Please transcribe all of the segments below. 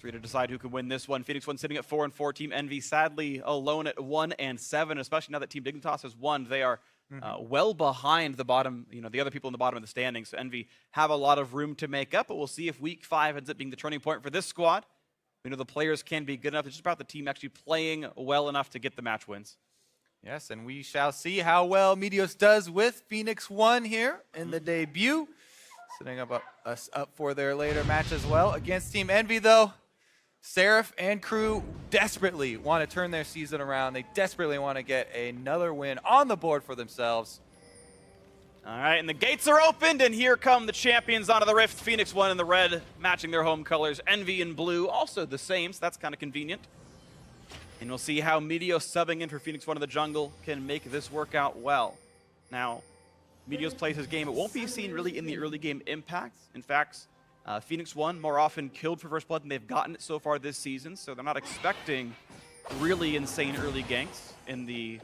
3 to decide who can win this one. Phoenix1 sitting at 4-4. Team EnVy sadly alone at 1-7, especially now that Team Dignitas has won. They are well behind the bottom, the other people in the bottom of the standings. So EnVy have a lot of room to make up, but we'll see if Week 5 ends up being the turning point for this squad. We know the players can be good enough. It's just about the team actually playing well enough to get the match wins. Yes, and we shall see how well Meteos does with Phoenix1 here in the debut. Setting us up for their later match as well. Against Team EnVy, though, Seraph and crew desperately want to turn their season around. They desperately want to get another win on the board for themselves. All right, and the gates are opened, and here come the champions onto the Rift. Phoenix1 in the red, matching their home colors. EnVy in blue, also the same, so that's kind of convenient. And we'll see how Meteos subbing in for Phoenix1 in the jungle can make this work out well. Now, Meteos plays his game. It won't be seen really in the early game impact. In fact, Phoenix1 more often killed for first blood than they've gotten it so far this season, so they're not expecting really insane early ganks in the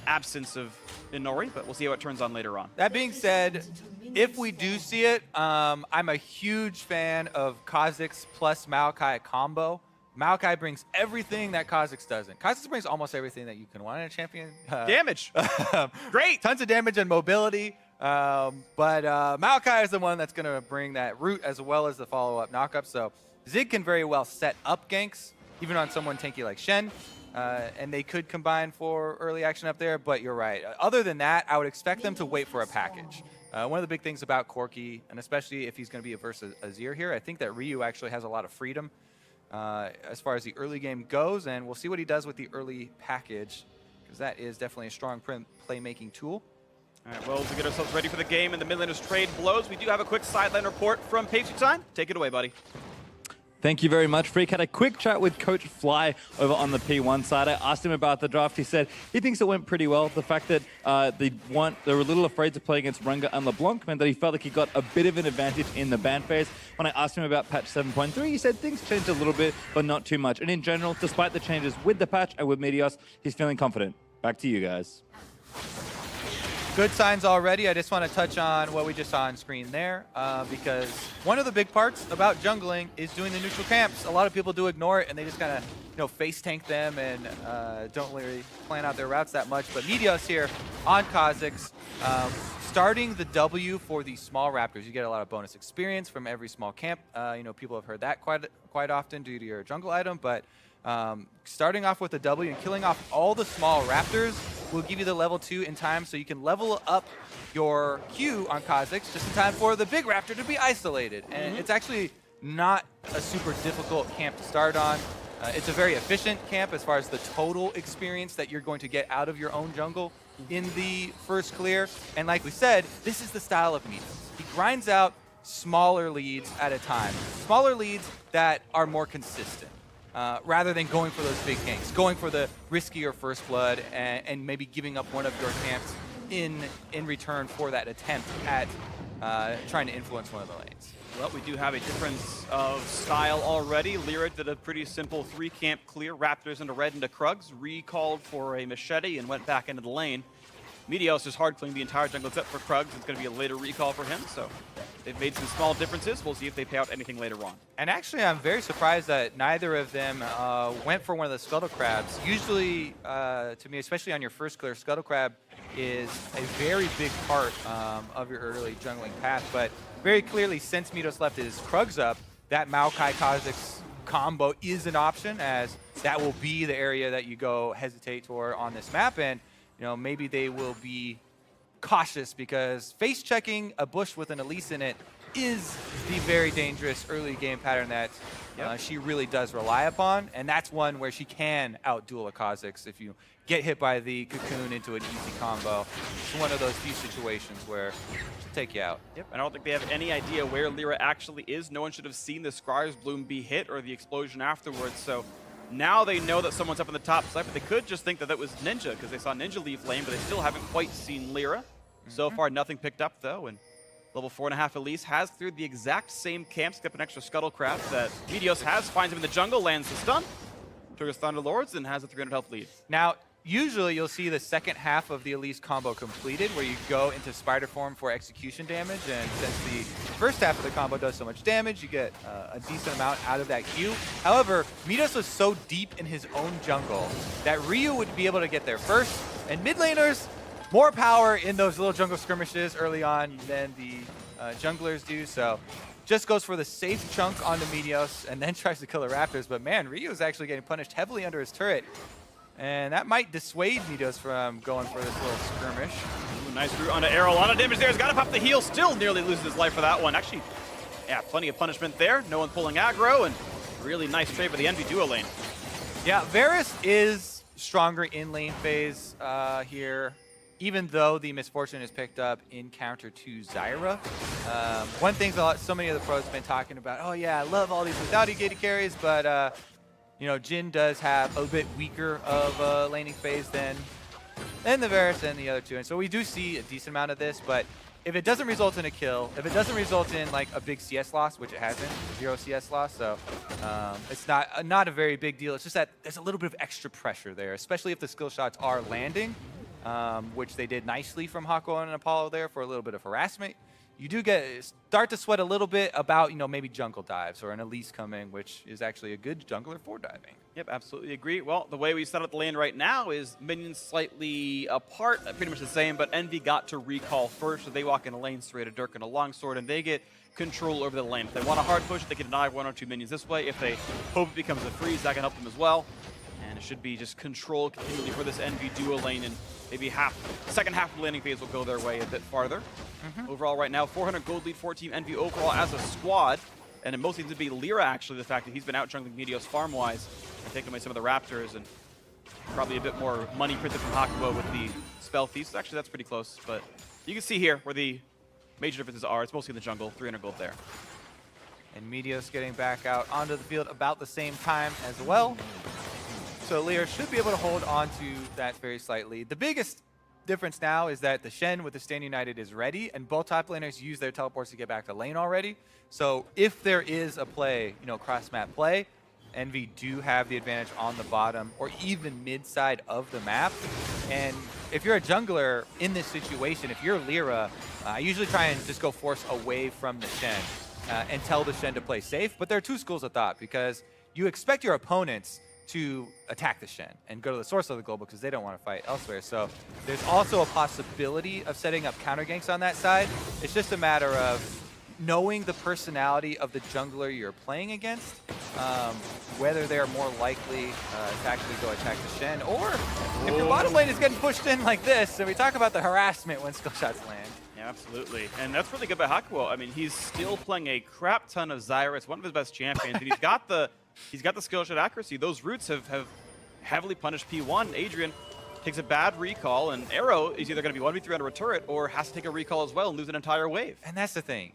absence of Inori, but we'll see how it turns on later on. That being said, if we do see it, I'm a huge fan of Kha'Zix plus Maokai combo. Maokai brings everything that Kha'Zix doesn't. Kha'Zix brings almost everything that you can want in a champion. Damage. Great. Tons of damage and mobility. But Maokai is the one that's going to bring that root as well as the follow-up knockup. So Zig can very well set up ganks, even on someone tanky like Shen. And they could combine for early action up there, but you're right. Other than that, I would expect them to wait for a package. One of the big things about Corki, and especially if he's going to be versus Azir here, I think that Ryu actually has a lot of freedom as far as the early game goes, and we'll see what he does with the early package, because that is definitely a strong playmaking tool. All right, well, to get ourselves ready for the game and the mid laners trade blows, we do have a quick sideline report from Pastrytime. Take it away, buddy. Thank you very much, Freak. Had a quick chat with Coach Fly over on the P1 side. I asked him about the draft. He said he thinks it went pretty well. The fact that they were a little afraid to play against Rengar and LeBlanc meant that he felt like he got a bit of an advantage in the ban phase. When I asked him about patch 7.3, he said things changed a little bit, but not too much. And in general, despite the changes with the patch and with Meteos, he's feeling confident. Back to you guys. Good signs already. I just want to touch on what we just saw on screen there, because one of the big parts about jungling is doing the neutral camps. A lot of people do ignore it, and they just kind of, face tank them and don't really plan out their routes that much. But Meteos here on Kha'Zix, starting the W for the small Raptors. You get a lot of bonus experience from every small camp. People have heard that quite often due to your jungle item, but starting off with a W and killing off all the small Raptors will give you the level 2 in time, so you can level up your Q on Kha'Zix just in time for the big Raptor to be isolated. And it's actually not a super difficult camp to start on. It's a very efficient camp as far as the total experience that you're going to get out of your own jungle in the first clear. And like we said, this is the style of Meteos. He grinds out smaller leads at a time. Smaller leads that are more consistent. Rather than going for those big ganks, going for the riskier first blood and maybe giving up one of your camps in return for that attempt at trying to influence one of the lanes. Well, we do have a difference of style already. Lyra did a pretty simple 3-camp clear, Raptors into red into Krugs, recalled for a machete and went back into the lane. Meteos is hard clearing the entire jungle except for Krugs. It's going to be a later recall for him, so they've made some small differences. We'll see if they pay out anything later on. And actually, I'm very surprised that neither of them went for one of the Scuttle Crabs. Usually, to me, especially on your first clear, Scuttle Crab is a very big part of your early jungling path. But very clearly, since Meteos left his Krugs up, that Maokai Kha'Zix combo is an option, as that will be the area that you go hesitate toward on this map. And maybe they will be cautious, because face checking a bush with an Elise in it is the very dangerous early game pattern that she really does rely upon. And that's one where she can outduel a Kha'Zix if you get hit by the cocoon into an easy combo. It's one of those few situations where she'll take you out. Yep, I don't think they have any idea where Lyra actually is. No one should have seen the Scryer's Bloom be hit or the explosion afterwards. So now they know that someone's up on the top side, but they could just think that that was Ninja, because they saw Ninja leave lane, but they still haven't quite seen Lyra. So far, nothing picked up, though, and level 4.5 Elise has cleared the exact same camp, skip an extra Scuttle Crab that Meteos has, finds him in the jungle, lands the stun, triggers Thunder Lords, and has a 300 health lead. Now, usually you'll see the second half of the Elise combo completed, where you go into spider form for execution damage, and since the first half of the combo does so much damage, you get a decent amount out of that Q. However, Midas was so deep in his own jungle that Ryu would be able to get there first, and mid laners, more power in those little jungle skirmishes early on than the junglers do, so just goes for the safe chunk onto Meteos and then tries to kill the Raptors, but man, Ryu is actually getting punished heavily under his turret. And that might dissuade Meteos from going for this little skirmish. Ooh, nice route onto Arrow. A lot of damage there. He's got to pop the heal. Still nearly loses his life for that one. Actually, yeah, plenty of punishment there. No one pulling aggro, and really nice trade for the EnVy duo lane. Yeah, Varus is stronger in lane phase here, even though the misfortune is picked up in counter to Zyra. One thing so many of the pros have been talking about, oh yeah, I love all these without gated carries, but you know, Jhin does have a bit weaker of a laning phase than the Varus and the other two. And so we do see a decent amount of this, but if it doesn't result in a kill, if it doesn't result in like a big CS loss, which it hasn't, 0 CS loss, so it's not a very big deal. It's just that there's a little bit of extra pressure there, especially if the skill shots are landing, which they did nicely from Hako and Apollo there for a little bit of harassment. You do start to sweat a little bit about, you know, maybe jungle dives or an Elise coming, which is actually a good jungler for diving. Yep, absolutely agree. Well, the way we set up the lane right now is minions slightly apart, pretty much the same, but EnVy got to recall first, so they walk in a lane straight, a Dirk and a longsword, and they get control over the lane. If they want a hard push, they can deny 1 or 2 minions this way. If they hope it becomes a freeze, that can help them as well. And it should be just control continually for this EnVy duo lane, and maybe second half of the laning phase will go their way a bit farther. Overall right now, 400 gold lead for Team EnVy overall as a squad. And it mostly seems to be Lyra, actually, the fact that he's been out jungling Meteos farm-wise and taking away some of the Raptors, and probably a bit more money printed from Hakuo with the spell feast. Actually, that's pretty close, but you can see here where the major differences are. It's mostly in the jungle, 300 gold there. And Meteos getting back out onto the field about the same time as well. So Lyra should be able to hold on to that very slightly. The biggest difference now is that the Shen with the Stand United is ready, and both top laners use their teleports to get back to lane already. So if there is a play, you know, cross-map play, EnVy do have the advantage on the bottom or even mid-side of the map. And if you're a jungler in this situation, if you're Lyra, I usually try and just go force away from the Shen and tell the Shen to play safe. But there are two schools of thought, because you expect your opponents to attack the Shen and go to the source of the global because they don't want to fight elsewhere. So there's also a possibility of setting up counter ganks on that side. It's just a matter of knowing the personality of the jungler you're playing against, whether they're more likely to actually go attack the Shen, or if your bottom lane is getting pushed in like this. So we talk about the harassment when skill shots land. Yeah, absolutely. And that's really good by Hakuo. I mean, he's still playing a crap ton of Zyra. It's one of his best champions, and he's got the skill shot accuracy. Those roots have heavily punished P1. Adrian takes a bad recall, and Arrow is either going to be 1v3 under a turret or has to take a recall as well and lose an entire wave. And that's the thing.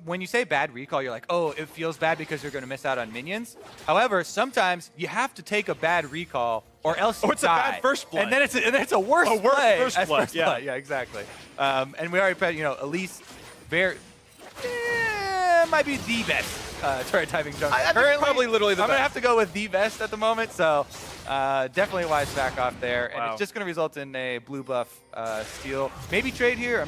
When you say bad recall, you're like, oh, it feels bad because you're going to miss out on minions. However, sometimes you have to take a bad recall or else you it's die. a bad first play. And then it's a worse play. First play. Yeah. Yeah, exactly. And we already put, you know, Elise might be the best turret diving jungler. Currently, probably literally the I'm best. going to have to go with the best at the moment, so definitely a wise back off there. And it's just going to result in a blue buff steal. Maybe trade here.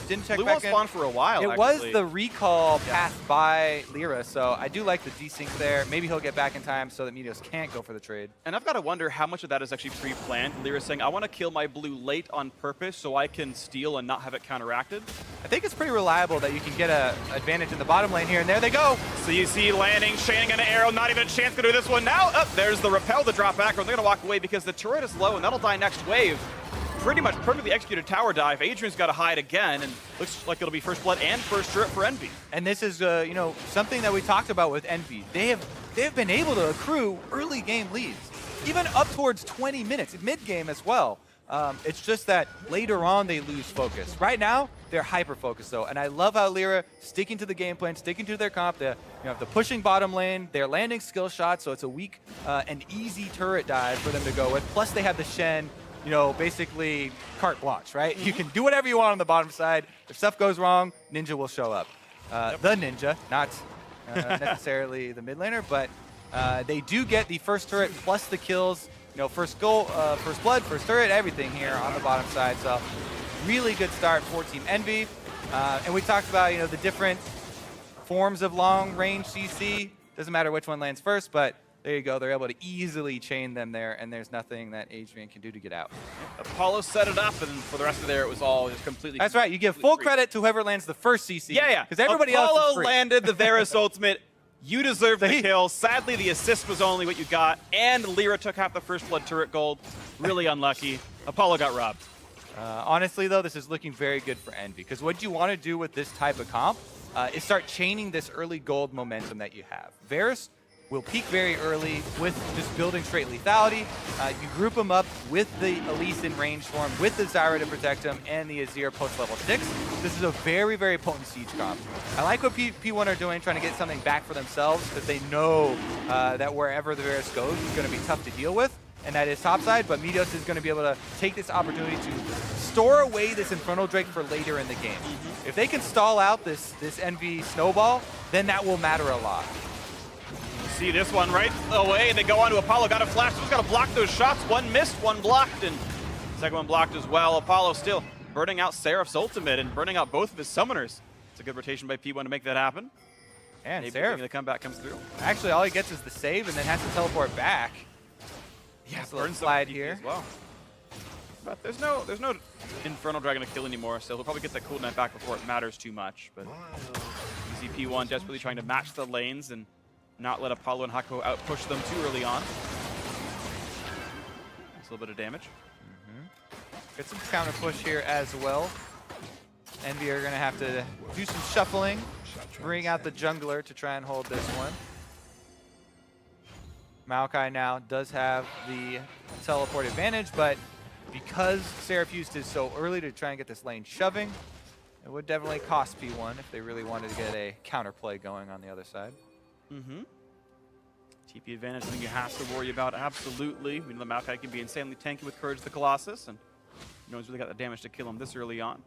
Didn't check Blue back won't in. spawn for a while, It actually. was the recall path by Lyra, so I do like the desync there. Maybe he'll get back in time so that Meteos can't go for the trade. And I've got to wonder how much of that is actually pre-planned. Lyra saying, I want to kill my blue late on purpose so I can steal and not have it counteracted. I think it's pretty reliable that you can get an advantage in the bottom lane here, and there they go. So you see landing, Shannon and an arrow, not even a chance to do this one now. There's the repel to drop back, or they're going to walk away because the turret is low, and that'll die next wave. Pretty much perfectly executed tower dive. Adrian's got to hide again, and looks like it'll be first blood and first turret for EnVy. And this is, you know, something that we talked about with EnVy. They have been able to accrue early game leads, even up towards 20 minutes, mid game as well. It's just that later on they lose focus. Right now, they're hyper-focused though, and I love how Lyra sticking to the game plan, sticking to their comp. They're pushing bottom lane, they're landing skill shots, so it's a weak and easy turret dive for them to go with. Plus they have the Shen, you know, basically carte blanche, right? You can do whatever you want on the bottom side. If stuff goes wrong, Ninja will show up. The Ninja, not necessarily the mid laner, but they do get the first turret plus the kills first goal, first blood, first turret, everything here on the bottom side. So really good start for Team EnVy. And we talked about, the different forms of long-range CC. Doesn't matter which one lands first, but there you go. They're able to easily chain them there, and there's nothing that Adrian can do to get out. Apollo set it up, and for the rest of there, it was all just completely. That's right. You give full credit to whoever lands the first CC. Yeah. Because everybody Apollo else is free. landed the Varus ultimate. You deserved the kill. Sadly, the assist was only what you got, and Lyra took half the first blood turret gold. Really unlucky. Apollo got robbed. Honestly, though, this is looking very good for EnVy, because what you want to do with this type of comp is start chaining this early gold momentum that you have. Varus will peak very early with just building straight lethality. You group them up with the Elise in range form, with the Zyra to protect him, and the Azir post level 6. This is a very, very potent siege comp. I like what P1 are doing, trying to get something back for themselves, because they know that wherever the Varus goes is going to be tough to deal with, and that is topside, but Meteos is going to be able to take this opportunity to store away this Infernal Drake for later in the game. If they can stall out this EnVy snowball, then that will matter a lot. See this one right away. They go on to Apollo. Got a flash. Just got to block those shots. One missed, one blocked, and second one blocked as well. Apollo still burning out Seraph's ultimate and burning out both of his summoners. It's a good rotation by P1 to make that happen. And maybe Seraph, the comeback comes through. Actually, all he gets is the save and then has to teleport back. Yeah, a little slide here. As well. But there's no Infernal Dragon to kill anymore, so he'll probably get that cooldown back before it matters too much. But you see P1 desperately trying to match the lanes and not let Apollo and Hako outpush them too early on. That's a little bit of damage. Get some counter push here as well. EnVy are going to have to do some shuffling, bring out the jungler to try and hold this one. Maokai now does have the teleport advantage, but because Seraph used his so early to try and get this lane shoving, it would definitely cost P1 if they really wanted to get a counterplay going on the other side. TP advantage, something you have to worry about, absolutely. We know the Maokai can be insanely tanky with Courage the Colossus, and no one's really got the damage to kill him this early on.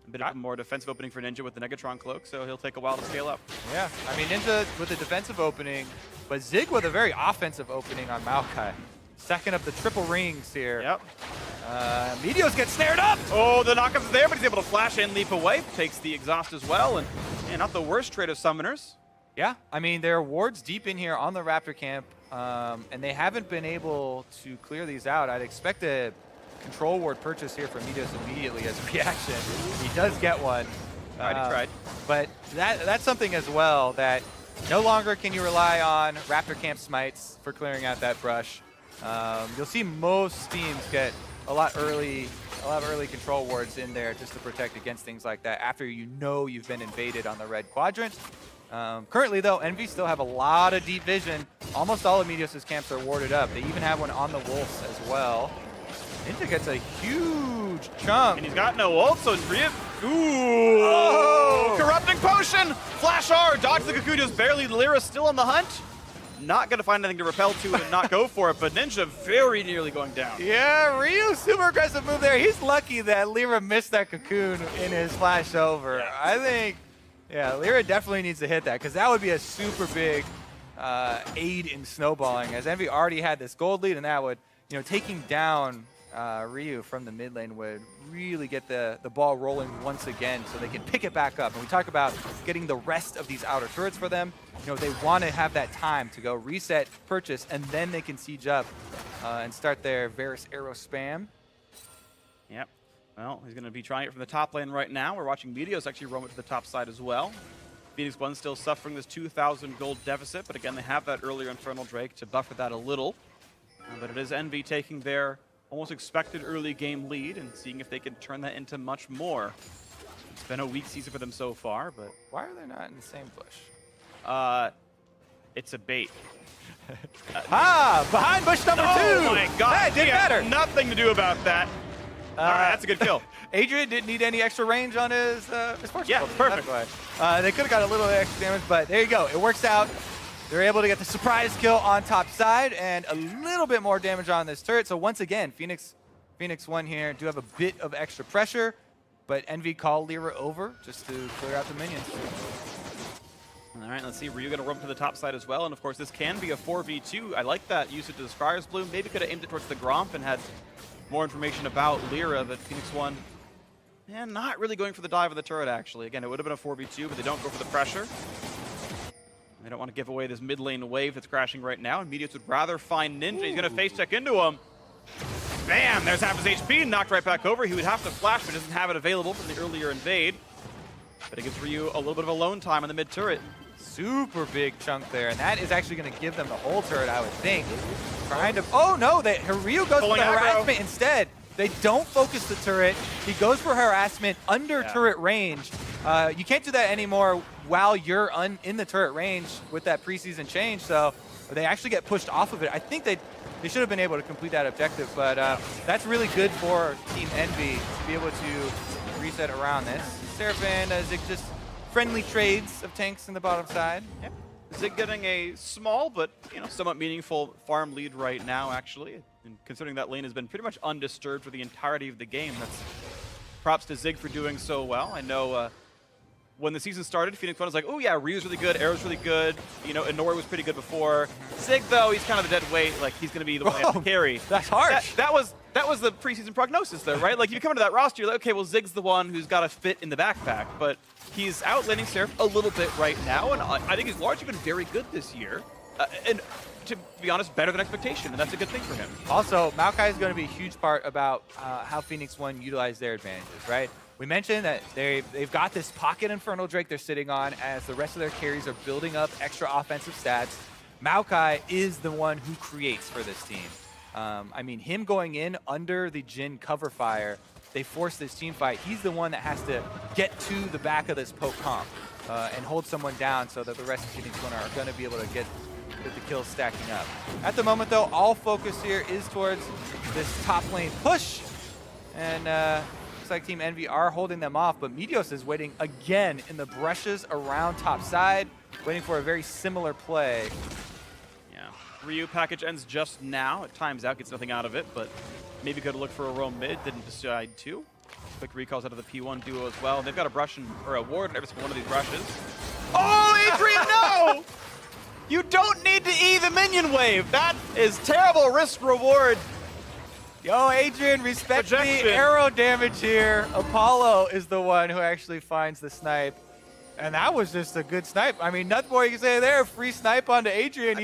A bit of a more defensive opening for Ninja with the Negatron Cloak, so he'll take a while to scale up. Yeah, I mean, Ninja with a defensive opening, but Zig with a very offensive opening on Maokai. Second of the triple rings here. Yep. Meteos get snared up! Oh, the knockup's there, but he's able to flash and leap away. Takes the exhaust as well, and not the worst trade of summoners. Yeah, I mean, there are wards deep in here on the Raptor camp, and they haven't been able to clear these out. I'd expect a control ward purchase here from Meteos immediately as a reaction. He does get one. He tried. But that's something as well, that no longer can you rely on Raptor camp smites for clearing out that brush. You'll see most teams get a lot of early control wards in there just to protect against things like that after you know you've been invaded on the red quadrant. Currently, though, EnVy still have a lot of deep vision. Almost all of Meteos' camps are warded up. They even have one on the Wolves as well. Ninja gets a huge chunk. And he's got no ult, so Rhea... Ooh! Oh. Corrupting Potion! Flash R, dodge the Cocoon, just barely. Lyra still on the hunt. Not going to find anything to repel to and not go for it, but Ninja very nearly going down. Yeah, Ryu, super aggressive move there. He's lucky that Lyra missed that Cocoon in his flash over. Yes. I think, yeah, Lyra definitely needs to hit that, because that would be a super big aid in snowballing, as EnVy already had this gold lead, and that would, taking down Ryu from the mid lane would really get the ball rolling once again so they can pick it back up. And we talk about getting the rest of these outer turrets for them. They want to have that time to go reset, purchase, and then they can siege up and start their Varus arrow spam. Yep. Well, he's going to be trying it from the top lane right now. We're watching Meteos actually roam it to the top side as well. Phoenix1 still suffering this 2,000 gold deficit, but again, they have that earlier Infernal Drake to buffer that a little. But it is EnVy taking their almost expected early game lead and seeing if they can turn that into much more. It's been a weak season for them so far, but... Why are they not in the same bush? It's a bait. Behind bush number 2! Oh my god! That did better! Nothing to do about that. Alright, that's a good kill. Adrian didn't need any extra range on his fortune. Yeah, perfect. They could have got a little extra damage, but there you go. It works out. They're able to get the surprise kill on top side and a little bit more damage on this turret. So once again, Phoenix1 here do have a bit of extra pressure, but EnVy call Lyra over just to clear out the minions. All All right, let's see. Ryu going to roam to the top side as well. And of course, this can be a 4v2. I like that usage of the Scryer's Bloom. Maybe could have aimed it towards the Gromp and had more information about Lyra, but Phoenix1, and not really going for the dive of the turret, actually. Again, it would have been a 4v2, but they don't go for the pressure. They don't want to give away this mid lane wave that's crashing right now. And Meteos would rather find Ninja. He's going to face check into him. Bam! There's half his HP, knocked right back over. He would have to flash, but doesn't have it available from the earlier invade. But it gives Ryu a little bit of alone time on the mid turret. Super big chunk there, and that is actually going to give them the whole turret, I would think. Trying to, oh no, Ryu goes for the harassment instead. They don't focus the turret. He goes for harassment under turret range. You can't do that anymore while you're in the turret range with that preseason change, so they actually get pushed off of it. I think they should have been able to complete that objective, but that's really good for Team EnVy to be able to reset around this. Seraphine, Zig just friendly trades of tanks in the bottom side. Yep. Zig getting a small but somewhat meaningful farm lead right now, actually. And considering that lane has been pretty much undisturbed for the entirety of the game, that's props to Zig for doing so well. I know when the season started, Phoenix1 was like, oh yeah, Ryu's really good, Arrow's really good, Inori was pretty good before. Zig, though, he's kind of the dead weight, like he's going to be the one to carry. That's harsh. That was the preseason prognosis, though, right? Like, you come into that roster, you're like, okay, well, Zig's the one who's got to fit in the backpack, but he's outlaning Seraph a little bit right now, and I think he's largely been very good this year. And to be honest, better than expectation, and that's a good thing for him. Also, Maokai is going to be a huge part about how Phoenix1 utilize their advantages, right? We mentioned that they've got this pocket Infernal Drake they're sitting on as the rest of their carries are building up extra offensive stats. Maokai is the one who creates for this team. I mean, him going in under the Jhin cover fire, they force this team fight. He's the one that has to get to the back of this poke comp and hold someone down so that the rest of Phoenix1 are going to be able to get the kills stacking up. At the moment, though, all focus here is towards this top lane push. And looks like Team EnVy are holding them off, but Meteos is waiting again in the brushes around top side, waiting for a very similar play. Ryu package ends just now. It times out, gets nothing out of it, but maybe could have looked for a roam mid, didn't decide to. Quick recalls out of the P1 duo as well. They've got a brush or a ward in every single one of these brushes. Oh, Adrian, no! You don't need to E the minion wave. That is terrible risk reward. Yo, Adrian, respect the arrow damage here. Apollo is the one who actually finds the snipe. And that was just a good snipe. I mean, nothing more you can say there. Free snipe onto Adrian.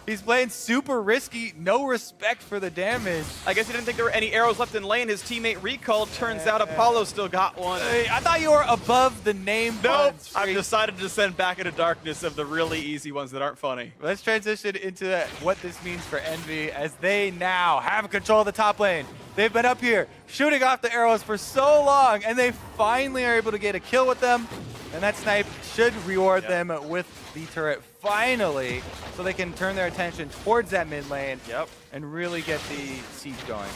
He's playing super risky, no respect for the damage. I guess he didn't think there were any arrows left in lane. His teammate recalled. Turns out Apollo still got one. I thought you were above the name. Nope. I've decided to descend back into darkness of the really easy ones that aren't funny. Let's transition into what this means for EnVy as they now have control of the top lane. They've been up here shooting off the arrows for so long, and they finally are able to get a kill with them. And that snipe should reward them with the turret finally, so they can turn their attention towards that mid lane and really get the siege going.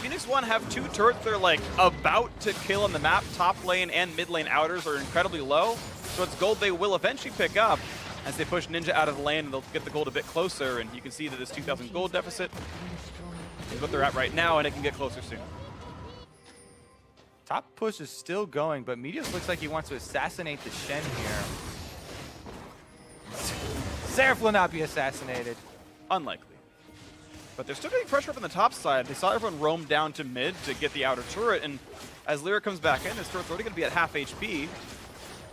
Phoenix1 have two turrets they're like about to kill on the map. Top lane and mid lane outers are incredibly low, so it's gold they will eventually pick up as they push Ninja out of the lane, and they'll get the gold a bit closer, and you can see that this 2,000 gold deficit is what they're at right now, and it can get closer soon. Top push is still going, but Meteos looks like he wants to assassinate the Shen here. Seraph will not be assassinated. Unlikely. But they're still getting pressure up on the top side. They saw everyone roam down to mid to get the outer turret, and as Lyra comes back in, this turret's already going to be at half HP.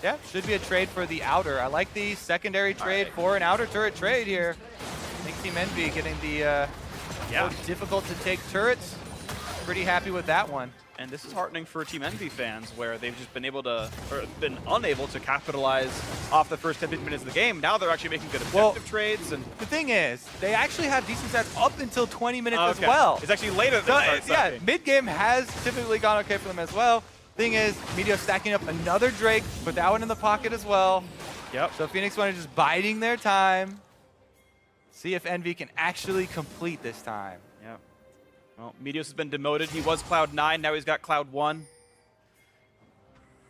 Yeah, should be a trade for the outer. I like the secondary trade for an outer turret trade here. I think Team EnVy getting the more difficult to take turrets. Pretty happy with that one. And this is heartening for Team EnVy fans, where they've just been able to, or been unable to capitalize off the first 10-15 minutes of the game. Now they're actually making good objective trades. And the thing is, they actually have decent stats up until 20 minutes as well. It's actually later than yeah, mid-game has typically gone okay for them as well. Thing is, Meteos stacking up another Drake, put that one in the pocket as well. Yep. So Phoenix1 is just biding their time. See if EnVy can actually complete this time. Yep. Well, Meteos has been demoted. He was Cloud9, now he's got Cloud1.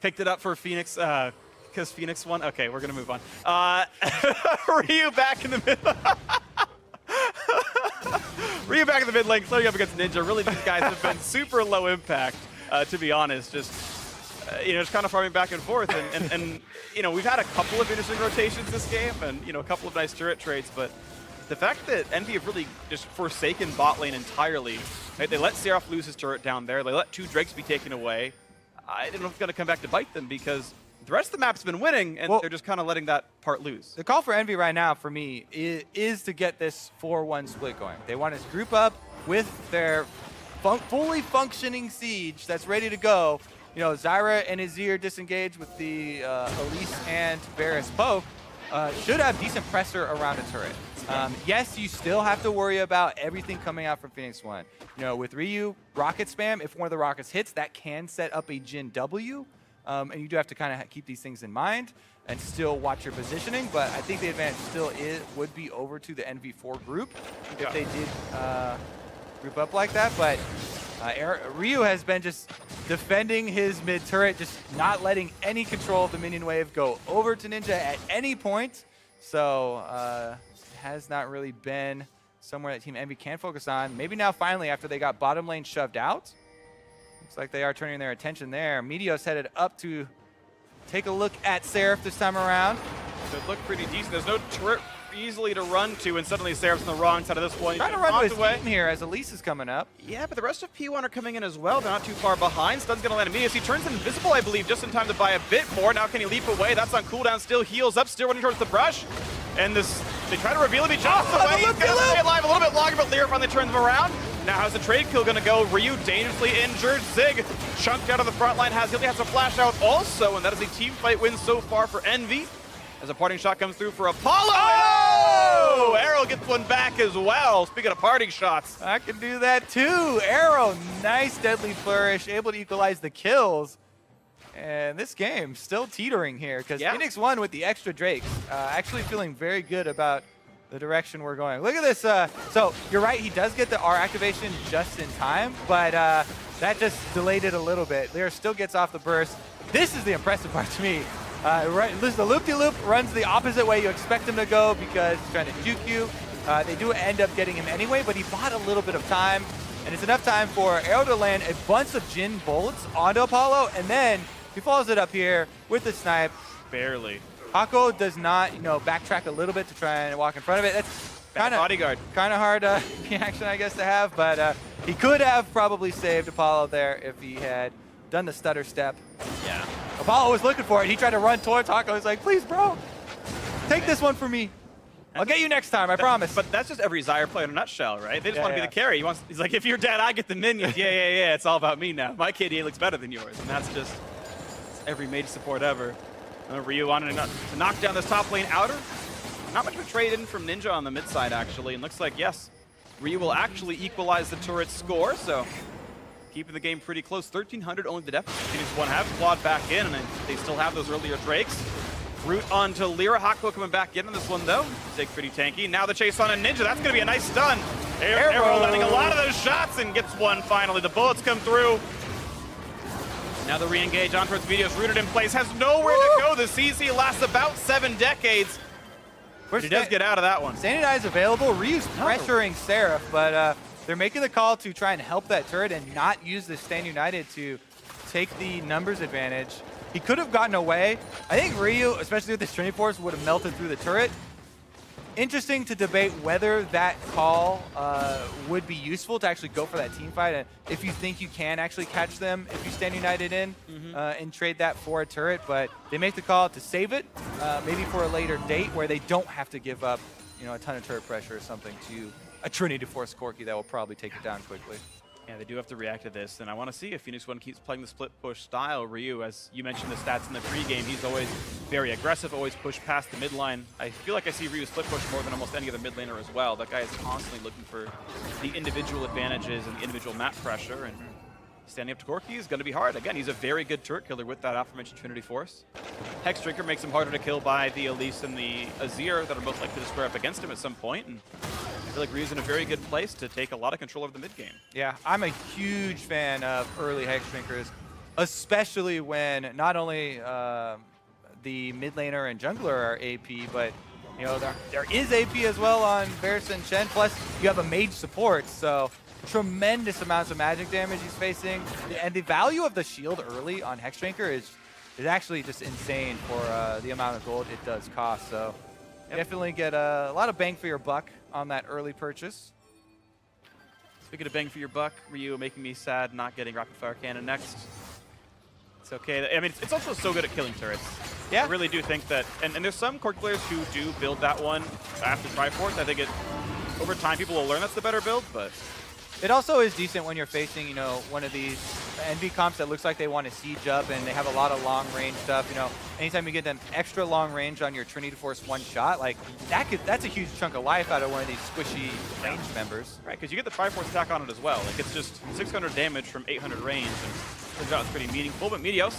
Picked it up for Phoenix, because Phoenix1. Okay, we're going to move on. Ryu back in the middle. Ryu back in the mid lane, clearing up against Ninja. Really, these guys have been super low impact, to be honest. Just just kind of farming back and forth. And we've had a couple of interesting rotations this game and, a couple of nice turret trades, but the fact that EnVy have really just forsaken bot lane entirely, right? They let Seraph lose his turret down there. They let 2 Drakes be taken away. I don't know if it's going to come back to bite them because the rest of the map's been winning, and they're just kind of letting that part lose. The call for EnVy right now, for me, is to get this 4-1 split going. They want to group up with their fully functioning Siege that's ready to go. Zyra and Azir disengage with the Elise and Varus poke. Should have decent pressure around a turret. Yes, you still have to worry about everything coming out from Phoenix1. With Ryu, rocket spam, if one of the rockets hits, that can set up a Jhin W. And you do have to kind of keep these things in mind and still watch your positioning. But I think the advantage still would be over to the NV4 group if they did group up like that. But Ryu has been just defending his mid turret, just not letting any control of the minion wave go over to Ninja at any point. So it has not really been somewhere that Team EnVy can focus on. Maybe now finally after they got bottom lane shoved out. Looks like they are turning their attention there. Meteos headed up to take a look at Seraph this time around. It looked pretty decent. There's no turret easily to run to, and suddenly Seraph's on the wrong side of this one. Trying to run to his team here as Elise is coming up. Yeah, but the rest of P1 are coming in as well. They're not too far behind. Stun's going to land immediately. He turns invisible, I believe, just in time to buy a bit more. Now can he leap away? That's on cooldown. Still heals up, still running towards the brush. And they try to reveal him. He jumps away. He's going to stay alive a little bit longer, but Lyra finally turns him around. Now how's the trade kill going to go? Ryu dangerously injured. Zig chunked out of the front line. He only has a flash out also, and that is a team fight win so far for EnVy. As a parting shot comes through for Apollo. Oh! Arrow gets one back as well. Speaking of parting shots. I can do that too. Arrow, nice deadly flourish, able to equalize the kills. And this game still teetering here because Phoenix1 with the extra Drakes, actually feeling very good about the direction we're going. Look at this. So you're right, he does get the R activation just in time, but that just delayed it a little bit. Lyra still gets off the burst. This is the impressive part to me. The loop-de-loop runs the opposite way you expect him to go because he's trying to juke you. They do end up getting him anyway, but he bought a little bit of time, and it's enough time for Arrow to land a bunch of Jhin bullets onto Apollo, and then he follows it up here with the snipe. Barely. Hako does not, backtrack a little bit to try and walk in front of it. That's kind of bodyguard. Kind of hard reaction, I guess, to have, but he could have probably saved Apollo there if he had done the stutter step. Yeah. Apollo was looking for it. He tried to run towards Hako. He's like, please, bro, take this one for me. I'll get you next time, I promise. But that's just every Zyre player in a nutshell, right? They just want to be the carry. He's like, if you're dead, I get the minions. Yeah. It's all about me now. My KDA looks better than yours. And that's just every mage support ever. Ryu wanted to knock down this top lane outer. Not much of a trade in from Ninja on the mid side, actually. And looks like, yes, Ryu will actually equalize the turret score. So keeping the game pretty close. 1,300 only the deficit. Phoenix1 have clawed back in, and they still have those earlier Drakes. Root onto Lyra. Hako coming back in on this one, though. Zig pretty tanky. Now the chase on a Ninja. That's going to be a nice stun. Arrow landing a lot of those shots and gets one finally. The bullets come through. Now the re-engage on towards Meteos. Rooted in place. Has nowhere to go. The CC lasts about 7 decades. But he does get out of that one. Standing Eye is available. Ryu's pressuring Seraph, but they're making the call to try and help that turret and not use the Stand United to take the numbers advantage. He could have gotten away. I think Ryu, especially with the Trinity Force, would have melted through the turret. Interesting to debate whether that call would be useful to actually go for that team fight. And if you think you can actually catch them if you Stand United in and trade that for a turret. But they make the call to save it, maybe for a later date where they don't have to give up a ton of turret pressure or something to a Trinity Force Corki that will probably take it down quickly. Yeah, they do have to react to this, and I want to see if Phoenix1 keeps playing the split push style. Ryu, as you mentioned the stats in the pregame, he's always very aggressive, always push past the mid line. I feel like I see Ryu split push more than almost any other mid laner as well. That guy is constantly looking for the individual advantages and the individual map pressure, and standing up to Corki is going to be hard. Again, he's a very good turret killer with that aforementioned Trinity Force. Hex Drinker makes him harder to kill by the Elise and the Azir that are most likely to square up against him at some point. And I feel like Ryu's in a very good place to take a lot of control over the mid game. Yeah, I'm a huge fan of early Hex Drinkers, especially when not only the mid laner and jungler are AP, but there is AP as well on Varus and Shen. Plus, you have a mage support, so tremendous amounts of magic damage he's facing. And the value of the shield early on Hexdrinker is actually just insane for the amount of gold it does cost. So definitely get a lot of bang for your buck on that early purchase. Speaking of bang for your buck, Ryu making me sad not getting Rapid Fire Cannon next. It's okay. I mean, it's also so good at killing turrets. Yeah. I really do think that, and there's some Cork players who do build that one after Triforce. I think over time people will learn that's the better build, but it also is decent when you're facing, you know, one of these EnVy comps that looks like they want to siege up and they have a lot of long range stuff. You know, anytime you get them extra long range on your Trinity Force one shot, like that's a huge chunk of life out of one of these squishy range members. Right, because you get the Triforce attack on it as well. Like it's just 600 damage from 800 range, and turns out it's pretty meaningful. But Meteos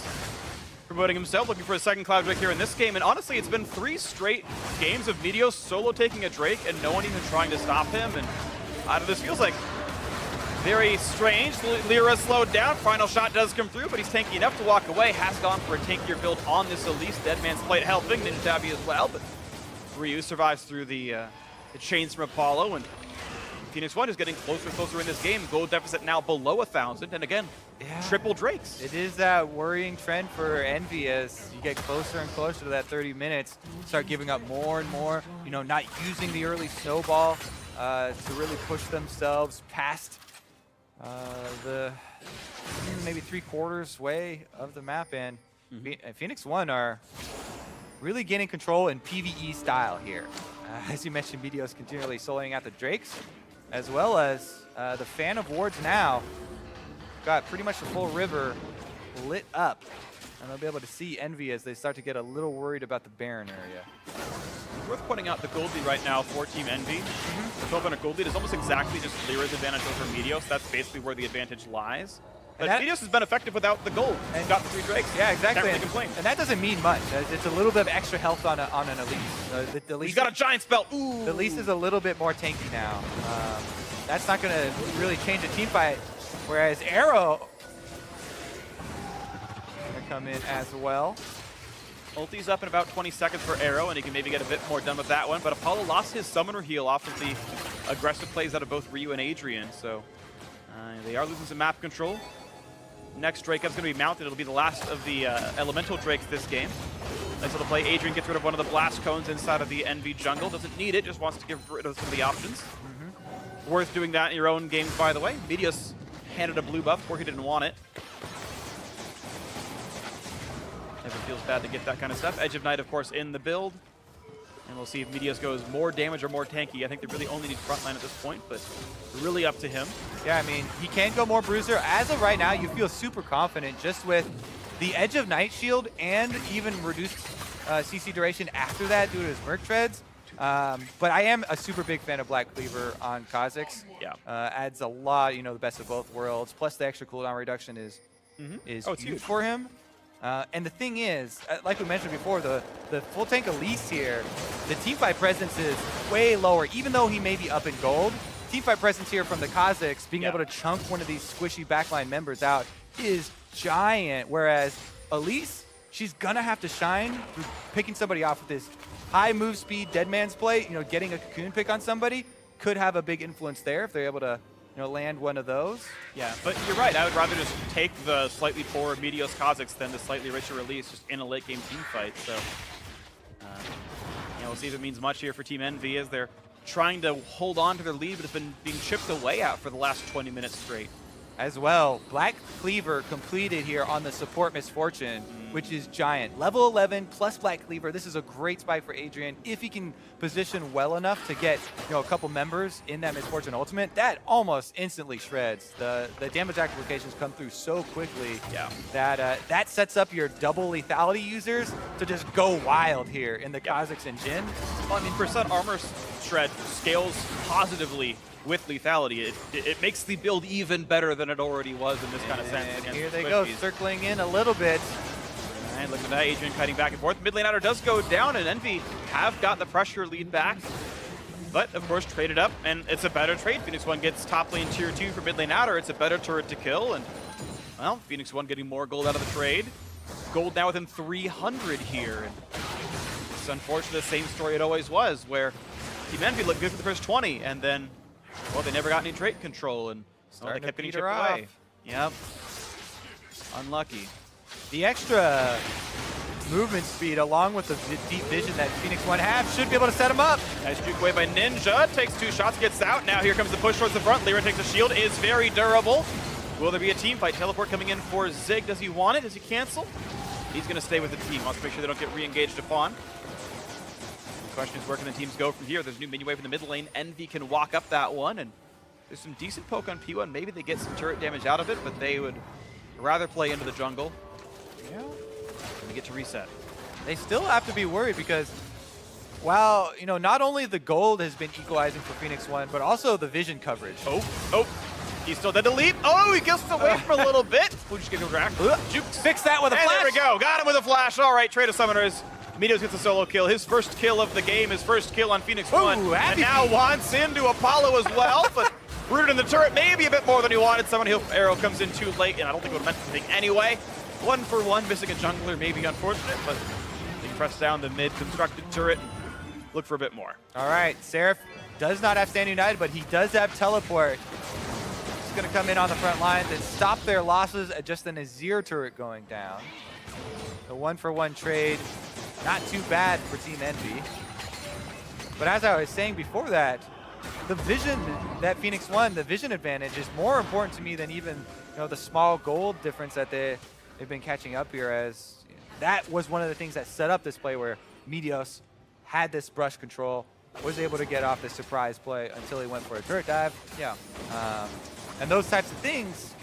promoting himself, looking for a second Cloud Drake here in this game. And honestly, it's been 3 straight games of Meteos solo taking a Drake and no one even trying to stop him. And this feels like very strange. Lyra slowed down. Final shot does come through, but he's tanky enough to walk away. Has gone for a tankier build on this Elise. Deadman's Plate helping. Ninja Tabby as well, but Ryu survives through the chains from Apollo, and Phoenix1 is getting closer and closer in this game. Gold deficit now below 1,000, and again, triple Drakes. It is that worrying trend for EnVy as you get closer and closer to that 30 minutes, start giving up more and more, you know, not using the early snowball to really push themselves past the maybe 3/4 way of the map, and Phoenix1 are really gaining control in PvE style here. As you mentioned, Meteos continually soloing out the Drakes, as well as the Fan of Wards now got pretty much the full river lit up, and they'll be able to see EnVy as they start to get a little worried about the Baron area. Worth pointing out the gold lead right now for Team EnVy. The 1200 gold lead is almost exactly just Lyra's advantage over Meteos. That's basically where the advantage lies. But Meteos has been effective without the gold. And got the 3 Drakes. Yeah, exactly. Can't really complain. And that doesn't mean much. It's a little bit of extra health on an Elise. He's got a giant spell. Ooh. The Elise is a little bit more tanky now. That's not going to really change the team fight. Whereas Arrow going to come in as well. Ulti's up in about 20 seconds for Arrow, and he can maybe get a bit more done with that one. But Apollo lost his summoner heal off of the aggressive plays out of both Ryu and Adrian, so they are losing some map control. Next Drake up's going to be mounted. It'll be the last of the elemental Drakes this game. Nice little play. Adrian gets rid of one of the blast cones inside of the EnVy jungle. Doesn't need it, just wants to get rid of some of the options. Worth doing that in your own games, by the way. Meteos handed a blue buff where he didn't want it. Never feels bad to get that kind of stuff. Edge of Night, of course, in the build. And we'll see if Meteos goes more damage or more tanky. I think they really only need frontline at this point, but really up to him. Yeah, I mean, he can go more Bruiser. As of right now, you feel super confident just with the Edge of Night shield and even reduced CC duration after that due to his Merc Treads. But I am a super big fan of Black Cleaver on Kha'Zix. Yeah. Adds a lot, you know, the best of both worlds. Plus the extra cooldown reduction is huge for him. And the thing is, like we mentioned before, the full tank Elise here, the teamfight presence is way lower. Even though he may be up in gold, teamfight presence here from the Kha'Zix, being able to chunk one of these squishy backline members out is giant. Whereas Elise, she's gonna have to shine through picking somebody off with this high move speed, Deadman's Plate. You know, getting a cocoon pick on somebody could have a big influence there if they're able to, you know, land one of those. Yeah, but you're right. I would rather just take the slightly poorer Meteos Kha'Zix than the slightly richer Elise just in a late game team fight. So, we'll see if it means much here for Team EnVy as they're trying to hold on to their lead, but it's been being chipped away at for the last 20 minutes straight. As well, Black Cleaver completed here on the support Misfortune, which is giant. Level 11 plus Black Cleaver. This is a great spike for Adrian. If he can position well enough to get, you know, a couple members in that Misfortune ultimate, that almost instantly shreds. The damage applications come through so quickly that that sets up your double lethality users to just go wild here in the Kha'Zix and Jhin. Well, I mean, percent armor shred scales positively with lethality. It makes the build even better than it already was in this kind of sense. And here they go, circling in a little bit. And look at that, Adrian cutting back and forth. Mid lane outer does go down, and EnVy have got the pressure lead back. But, of course, traded up, and it's a better trade. Phoenix1 gets top lane tier 2 for mid lane outer. It's a better turret to kill, and, well, Phoenix1 getting more gold out of the trade. Gold now within 300 here. And it's unfortunate, the same story it always was, where Team EnVy looked good for the first 20, and then, well, they never got any trait control, and They kept getting chipped peter away. off. Yep. Unlucky. The extra movement speed along with the deep vision that Phoenix1 have should be able to set him up. Nice juke away by Ninja. Takes 2 shots, gets out. Now here comes the push towards the front. Lyra takes a shield, is very durable. Will there be a team fight? Teleport coming in for Zig. Does he want it? Does he cancel? He's going to stay with the team. Wants to make sure they don't get re-engaged upon. The question is, where can the teams go from here? There's a new mini wave in the mid lane. EnVy can walk up that one, and there's some decent poke on P1. Maybe they get some turret damage out of it, but they would rather play into the jungle. Yeah. And we get to reset. They still have to be worried because while, you know, not only the gold has been equalizing for Phoenix1, but also the vision coverage. Oh. He's still dead to leap. Oh, he gets away for a little bit. We'll just get him cracked. Jukes. Fix that with a flash. There we go. Got him with a flash. All right, trade of summoners. Meteos gets a solo kill. His first kill of the game. His first kill on Phoenix1. Ooh, and now wants into Apollo as well, but rooted in the turret maybe a bit more than he wanted. Someone arrow comes in too late, and I don't think it would have meant anything anyway. 1 for 1, missing a jungler may be unfortunate, but they press down the mid-constructed turret and look for a bit more. All right, Seraph does not have Stand United, but he does have Teleport. He's going to come in on the front lines and stop their losses at just an Azir turret going down. The 1 for 1 trade, not too bad for Team EnVy. But as I was saying before that, the vision that Phoenix1, the vision advantage is more important to me than even, you know, the small gold difference that they've been catching up here, as that was one of the things that set up this play where Meteos had this brush control, was able to get off this surprise play until he went for a turret dive. Yeah. And those types of things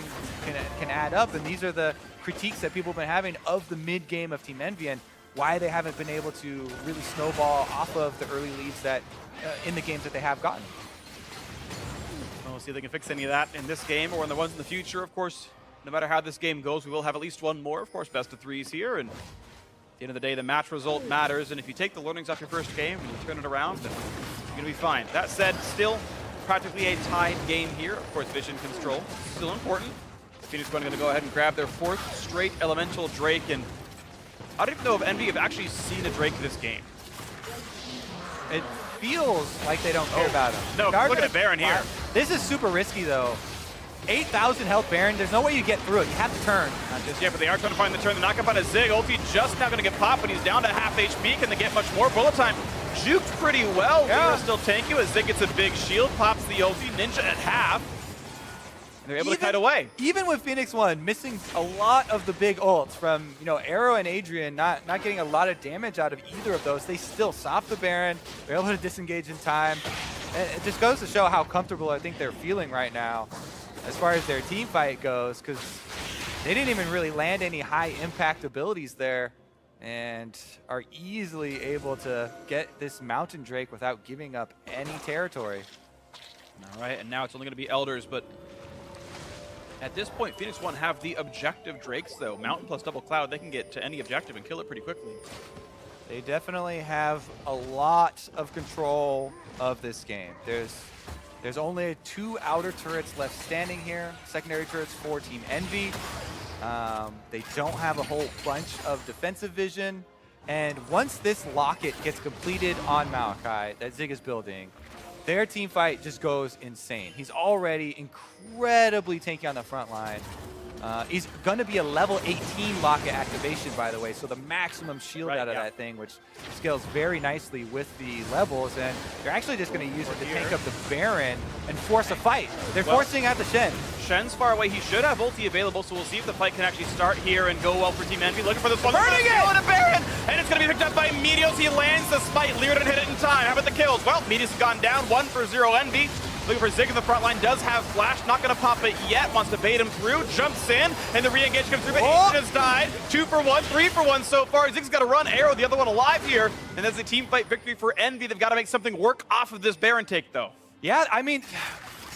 can add up, and these are the critiques that people have been having of the mid game of Team EnVy and why they haven't been able to really snowball off of the early leads that in the games that they have gotten. We'll see if they can fix any of that in this game or in the ones in the future. Of course, no matter how this game goes, we will have at least one more. Of course, best of 3s here, and at the end of the day, the match result matters, and if you take the learnings off your first game and you turn it around, then you're going to be fine. That said, still practically a tied game here. Of course, vision control still important. Phoenix1 going to go ahead and grab their 4th straight elemental Drake, and I don't even know if EnVy have actually seen a Drake this game. It feels like they don't care about him. No, look at Baron here. This is super risky though. 8,000 health Baron, there's no way you get through it. You have to turn. Yeah, but they are trying to find the turn. The knock up on a Zig. Ulti just now going to get popped, but he's down to half HP. Can they get much more? Bullet time juked pretty well. Yeah. Still tanky as Zig gets a big shield, pops the ulti. Ninja at half. And they're able to kite away. Even with Phoenix1 missing a lot of the big ults from, you know, Arrow and Adrian not getting a lot of damage out of either of those, they still soft the Baron. They're able to disengage in time. And it just goes to show how comfortable I think they're feeling right now as far as their team fight goes, because they didn't even really land any high impact abilities there and are easily able to get this Mountain Drake without giving up any territory. All right, and now it's only going to be Elders, but at this point, Phoenix1 have the objective Drakes, though. Mountain plus Double Cloud, they can get to any objective and kill it pretty quickly. They definitely have a lot of control of this game. There's only 2 outer turrets left standing here. Secondary turrets for Team EnVy. They don't have a whole bunch of defensive vision. And once this locket gets completed on Maokai that Zig is building, their team fight just goes insane. He's already incredibly tanky on the front line. He's going to be a level 18 locket activation, by the way, so the maximum shield out of that thing, which scales very nicely with the levels, and they're actually just going to use it to tank up the Baron and force a fight. They're forcing out the Shen. Shen's far away. He should have ulti available, so we'll see if the fight can actually start here and go well for Team EnVy. Looking for this one. Burning it! And a Baron! And it's going to be picked up by Meteos. He lands the smite. Lear didn't hit it in time. How about the kills? Well, Meteos has gone down. 1 for 0 EnVy. Looking for Zig in the front line, does have flash, not going to pop it yet, wants to bait him through, jumps in, and the re-engage comes through, but Adrian has died. 2 for 1, 3 for 1 so far. Zig's got to run, Arrow, the other one alive here, and that's a team fight victory for EnVy. They've got to make something work off of this Baron take, though. Yeah, I mean,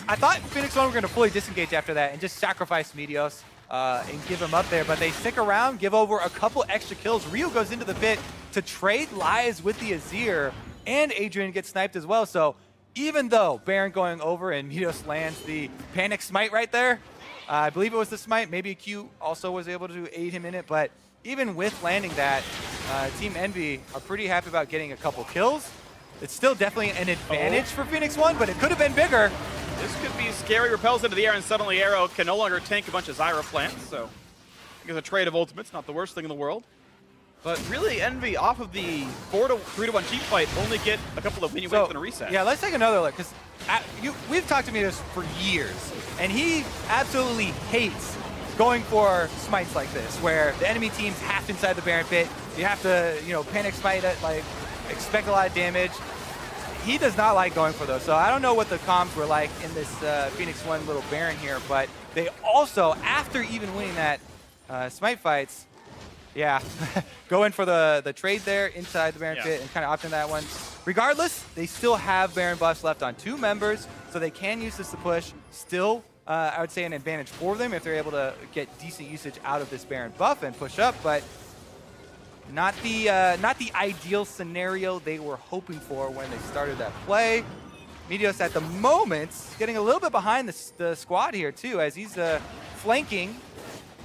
I thought Phoenix1 were going to fully disengage after that and just sacrifice Meteos and give him up there, but they stick around, give over a couple extra kills. Ryu goes into the pit to trade lives with the Azir, and Adrian gets sniped as well, so even though Baron going over and Meteos lands the panic smite right there, I believe it was the smite, maybe a Q also was able to aid him in it, but even with landing that, Team EnVy are pretty happy about getting a couple kills. It's still definitely an advantage for Phoenix1, but it could have been bigger. This could be scary. Repels into the air, and suddenly Arrow can no longer tank a bunch of Zyra plants, so I guess a trade of ultimates, not the worst thing in the world. But really, EnVy, off of the 3-1 cheap fight, only get a couple of mini wins and a reset. Yeah, let's take another look, because we've talked to Midos for years, and he absolutely hates going for smites like this, where the enemy team's half inside the Baron pit. You have to, panic smite it, like, expect a lot of damage. He does not like going for those. So I don't know what the comms were like in this Phoenix1 little Baron here, but they also, after even winning that smite fights, yeah, go in for the trade there inside the Baron pit and kind of opt in that one. Regardless, they still have Baron buffs left on 2 members, so they can use this to push. Still, I would say an advantage for them if they're able to get decent usage out of this Baron buff and push up, but not the ideal scenario they were hoping for when they started that play. Meteos at the moment getting a little bit behind the squad here too, as he's flanking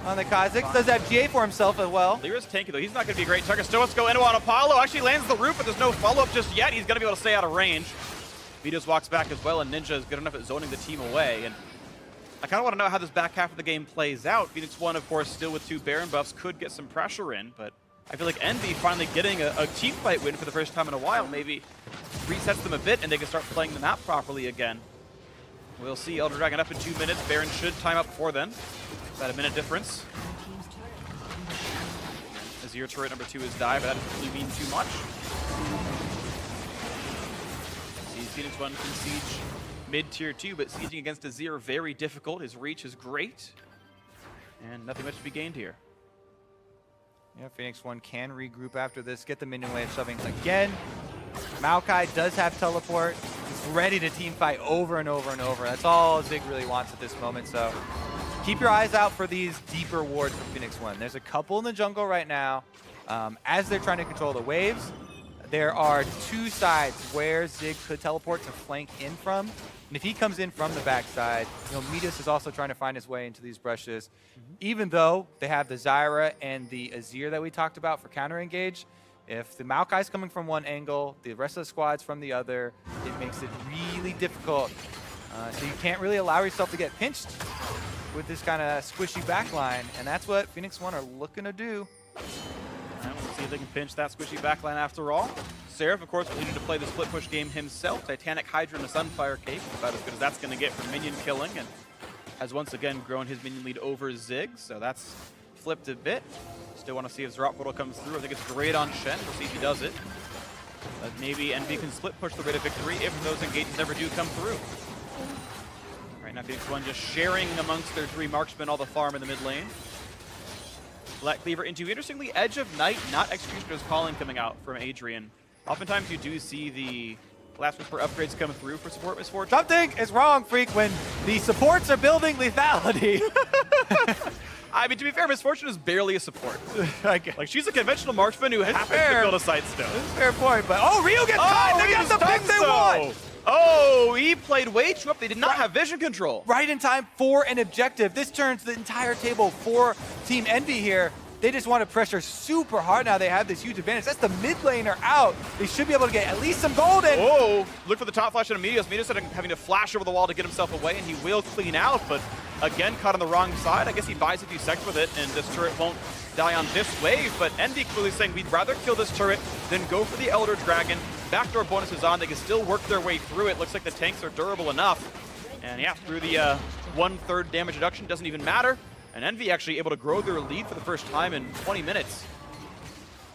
on the Kha'Zix. Does have GA for himself as well. Lyra's tanky though. He's not going to be great. Tarkastoas go into on Apollo. Actually lands the roof, but there's no follow-up just yet. He's going to be able to stay out of range. Meteos walks back as well, and Ninja is good enough at zoning the team away. And I kind of want to know how this back half of the game plays out. Phoenix1, of course, still with 2 Baron buffs, could get some pressure in, but I feel like EnVy finally getting a team fight win for the first time in a while maybe resets them a bit, and they can start playing the map properly again. We'll see. Elder Dragon up in 2 minutes. Baron should time up before then. About a minute difference. Azir turret number 2 is die, but that doesn't really mean too much. See, Phoenix1 can siege mid-tier 2, but sieging against Azir very difficult. His reach is great, and nothing much to be gained here. Yeah, Phoenix1 can regroup after this, get the minion wave shoving again. Maokai does have teleport. He's ready to team fight over and over and over. That's all Zig really wants at this moment, so keep your eyes out for these deeper wards from Phoenix1. There's a couple in the jungle right now. As they're trying to control the waves, there are 2 sides where Zig could teleport to flank in from. And if he comes in from the backside, Meteos is also trying to find his way into these brushes. Even though they have the Zyra and the Azir that we talked about for counter engage, if the Maokai's coming from one angle, the rest of the squad's from the other, it makes it really difficult. So you can't really allow yourself to get pinched with this kind of squishy backline, and that's what Phoenix1 are looking to do. And we'll see if they can pinch that squishy backline after all. Seraph, of course, will need to play the split push game himself. Titanic Hydra and a Sunfire Cape, about as good as that's going to get for minion killing, and has once again grown his minion lead over Zig, so that's flipped a bit. Still want to see if Zrot Portal comes through. I think it's great on Shen. We'll see if he does it. But maybe EnVy can split push the rate of victory if those engagements ever do come through. Right now, Phoenix1 just sharing amongst their 3 marksmen all the farm in the mid lane. Black Cleaver into, interestingly, Edge of Night, not Executioner's Calling coming out from Adrian. Oftentimes you do see the Last Whisper upgrades come through for support Misfortune. Something is wrong, Freak, when the supports are building lethality. I mean, to be fair, Misfortune is barely a support. Like, she's a conventional marksman who happens to build a Sightstone. That's a fair point, but Ryu gets caught! They got the pick they want! Oh, he played way too up. They did not have vision control. Right in time for an objective. This turns the entire table for Team EnVy here. They just want to pressure super hard now. They have this huge advantage. That's the mid laner out. They should be able to get at least some golden. Whoa, look for the top flash on Meteos. Meteos having to flash over the wall to get himself away, and he will clean out, but again, caught on the wrong side. I guess he buys a few seconds with it, and this turret won't die on this wave, but EnVy clearly saying we'd rather kill this turret than go for the Elder Dragon. Backdoor bonus is on. They can still work their way through it. Looks like the tanks are durable enough. And yeah, through the 1/3 damage reduction, doesn't even matter. And EnVy actually able to grow their lead for the first time in 20 minutes.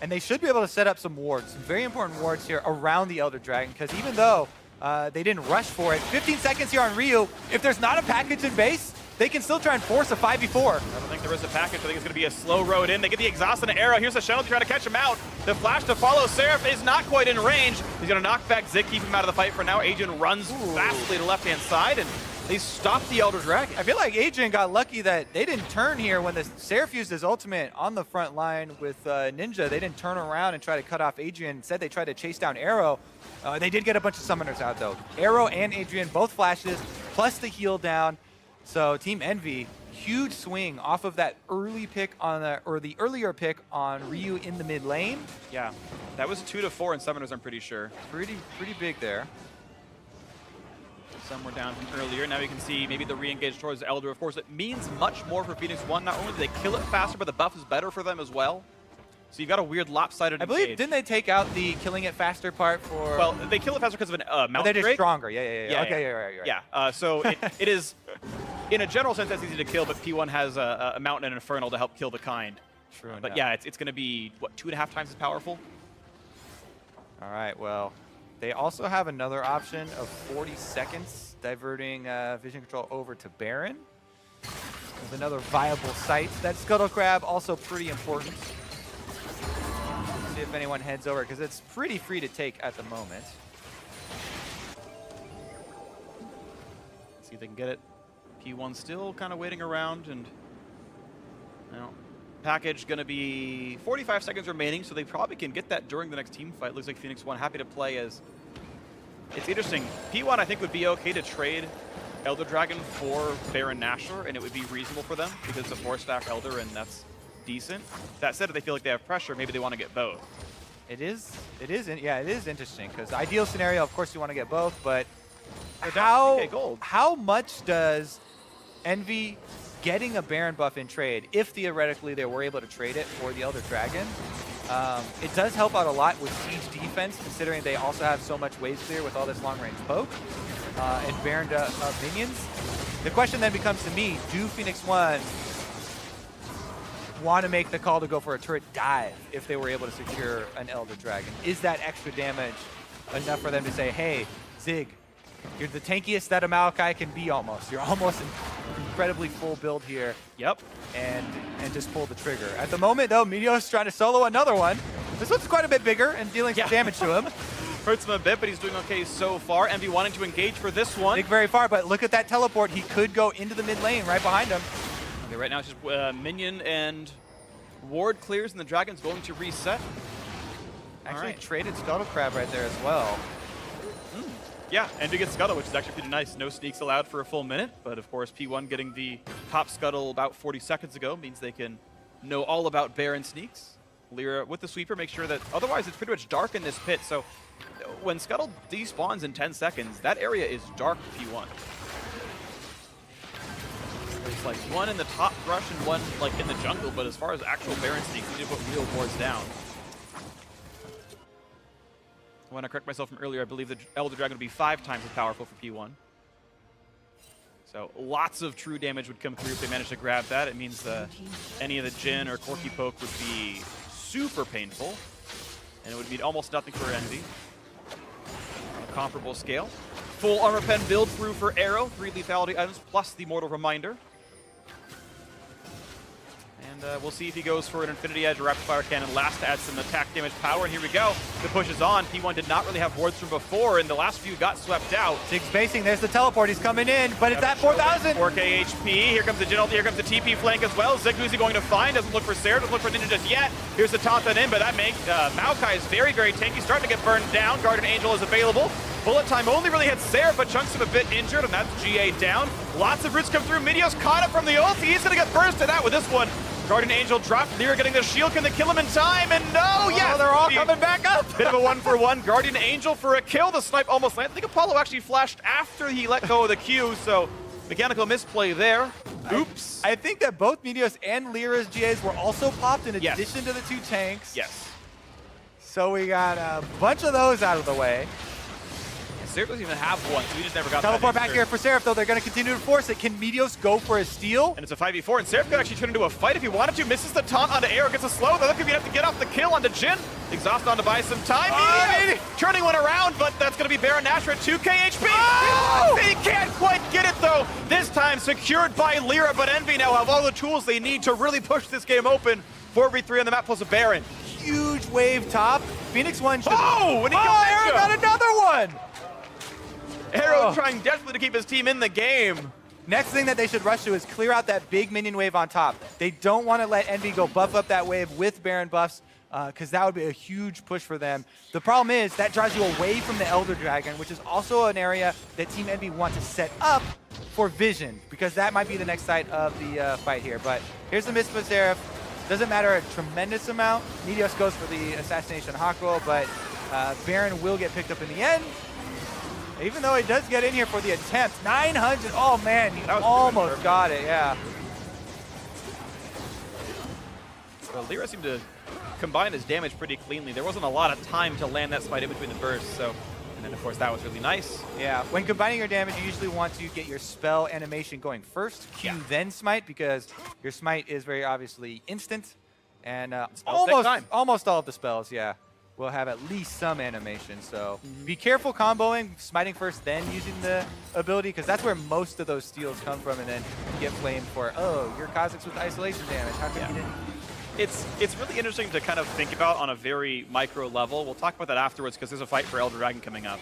And they should be able to set up some wards, some very important wards here around the Elder Dragon, because even though they didn't rush for it, 15 seconds here on Ryu, if there's not a package in base, they can still try and force a 5v4. I don't think there is a package. I think it's going to be a slow road in. They get the exhaust and an arrow. Here's a Shadow trying to catch him out. The flash to follow. Seraph is not quite in range. He's going to knock back Zig, keep him out of the fight for now. Adrian runs fastly to the left-hand side, and they stop the Elder Dragon. I feel like Adrian got lucky that they didn't turn here when the Seraph used his ultimate on the front line with Ninja. They didn't turn around and try to cut off Adrian. Instead, they tried to chase down Arrow. They did get a bunch of summoners out, though. Arrow and Adrian, both flashes, plus the heal down. So Team EnVy, huge swing off of that early pick on the earlier pick on Ryu in the mid lane. Yeah, that was 2 to 4 in summoners, I'm pretty sure. Pretty big there. somewhere down from earlier. Now you can see maybe the re-engage towards Elder. Of course, it means much more for Phoenix1. Not only do they kill it faster, but the buff is better for them as well. So you've got a weird lopsided I believe, engage. didn't they take out the killing it faster part for... Well, they kill it faster because of an mount they're just break. stronger. Yeah. Okay, you're right. Yeah, so it is, in a general sense, that's easy to kill, but P1 has a Mountain and an Infernal to help kill the kind. True But enough. yeah, it's going to be, what, 2.5 times as powerful? All right, well, they also have another option of 40 seconds, diverting vision control over to Baron. There's another viable site. That Scuttle Crab also pretty important. See if anyone heads over, because it's pretty free to take at the moment. See if they can get it. P1 still kind of waiting around, and well, package going to be 45 seconds remaining, so they probably can get that during the next team fight. Looks like Phoenix1 happy to play as... It's interesting. P1, I think, would be okay to trade Elder Dragon for Baron Nashor, and it would be reasonable for them because it's a 4-stack Elder, and that's decent. That said, if they feel like they have pressure, maybe they want to get both. It is interesting, because ideal scenario, of course, you want to get both, but how much does EnVy getting a Baron buff in trade, if theoretically they were able to trade it for the Elder Dragon, it does help out a lot with siege defense, considering they also have so much wave clear with all this long-range poke and Baron minions. The question then becomes to me, do Phoenix1 want to make the call to go for a turret dive if they were able to secure an Elder Dragon? Is that extra damage enough for them to say, hey, Zig, you're the tankiest that a Maokai can be almost. You're almost incredibly full build here. Yep. And just pull the trigger. At the moment, though, Meteos trying to solo another one. This one's quite a bit bigger and dealing some damage to him. Hurts him a bit, but he's doing okay so far. EnVy wanting to engage for this one. Dig very far, but look at that teleport. He could go into the mid lane right behind him. Okay, right now it's just minion and ward clears, and the dragon's going to reset. Actually traded Scuttle Crab right there as well. Yeah, and to get Scuttle, which is actually pretty nice. No sneaks allowed for a full minute, but of course P1 getting the top Scuttle about 40 seconds ago means they can know all about Baron sneaks. Lyra with the sweeper, make sure that, otherwise it's pretty much dark in this pit, so when Scuttle despawns in 10 seconds, that area is dark for P1. There's like one in the top brush and one like in the jungle, but as far as actual Baron sneaks, you need to put real wards down. When I correct myself from earlier, I believe the Elder Dragon would be 5 times as powerful for P1. So lots of true damage would come through if they managed to grab that. It means any of the Jhin or Corki poke would be super painful, and it would mean almost nothing for EnVy. On a comparable scale. Full armor pen build through for Arrow, 3 lethality items plus the Mortal Reminder. And we'll see if he goes for an Infinity Edge or Rapid Fire Cannon last to add some attack damage power. And here we go. The push is on. P1 did not really have wards from before, and the last few got swept out. Zig's spacing. There's the teleport. He's coming in, but it's at 4,000. 4K HP. Here comes the Jhin ult. Here comes the TP flank as well. Zig, who's he going to find? Doesn't look for Sarah. Doesn't look for Ninja just yet. Here's the taunt that in, but that makes Maokai is very, very tanky. Starting to get burned down. Guardian Angel is available. Bullet time only really had Sarah, but Chunks him a bit injured, and that's GA down. Lots of roots come through. Meteos caught up from the ult. He's going to get bursted out with this one. Guardian Angel dropped. Lyra getting the shield. Can they kill him in time? And no, yes! They're all coming back up. Bit of a 1-for-1. Guardian Angel for a kill. The snipe almost landed. I think Apollo actually flashed after he let go of the Q, so mechanical misplay there. Oops. I think that both Meteos and Lyra's GAs were also popped in Yes. addition to the 2 tanks. Yes. So we got a bunch of those out of the way. Seraph doesn't even have one, so we just never got Teleport that back here for Seraph, though. They're going to continue to force it. Can Meteos go for a steal? And it's a 5v4, and Seraph could actually turn into a fight if he wanted to. Misses the taunt onto Arrow, gets a slow. Though that could be enough to get off the kill onto Jhin. Exhaust on to buy some time. Turning one around, but that's going to be Baron Nashor at 2k HP. Oh! They can't quite get it, though. This time secured by Lyra, but EnVy now have all the tools they need to really push this game open. 4v3 on the map plus a Baron. Huge wave top. Phoenix1 should... Oh! And he Arrow got another one! Arrow trying desperately to keep his team in the game. Next thing that they should rush to is clear out that big minion wave on top. They don't want to let EnVy go buff up that wave with Baron buffs, because that would be a huge push for them. The problem is that drives you away from the Elder Dragon, which is also an area that Team EnVy wants to set up for Vision, because that might be the next site of the fight here. But here's the miss for Seraph. Doesn't matter a tremendous amount. Meteos goes for the Assassination Hawk roll, but Baron will get picked up in the end. Even though he does get in here for the attempt. 900. Oh, man. He almost got it. Yeah. Well, Lyra seemed to combine his damage pretty cleanly. There wasn't a lot of time to land that smite in between the bursts, so... And then, of course, that was really nice. Yeah, when combining your damage, you usually want to get your spell animation going first, Q, then smite, because your smite is very obviously instant. And almost all of the spells, will have at least some animation. So be careful comboing, smiting first, then using the ability, because that's where most of those steals come from. And then you get flamed for, oh, you're Kha'Zix with isolation damage. How come you didn't? It's really interesting to kind of think about on a very micro level. We'll talk about that afterwards because there's a fight for Elder Dragon coming up.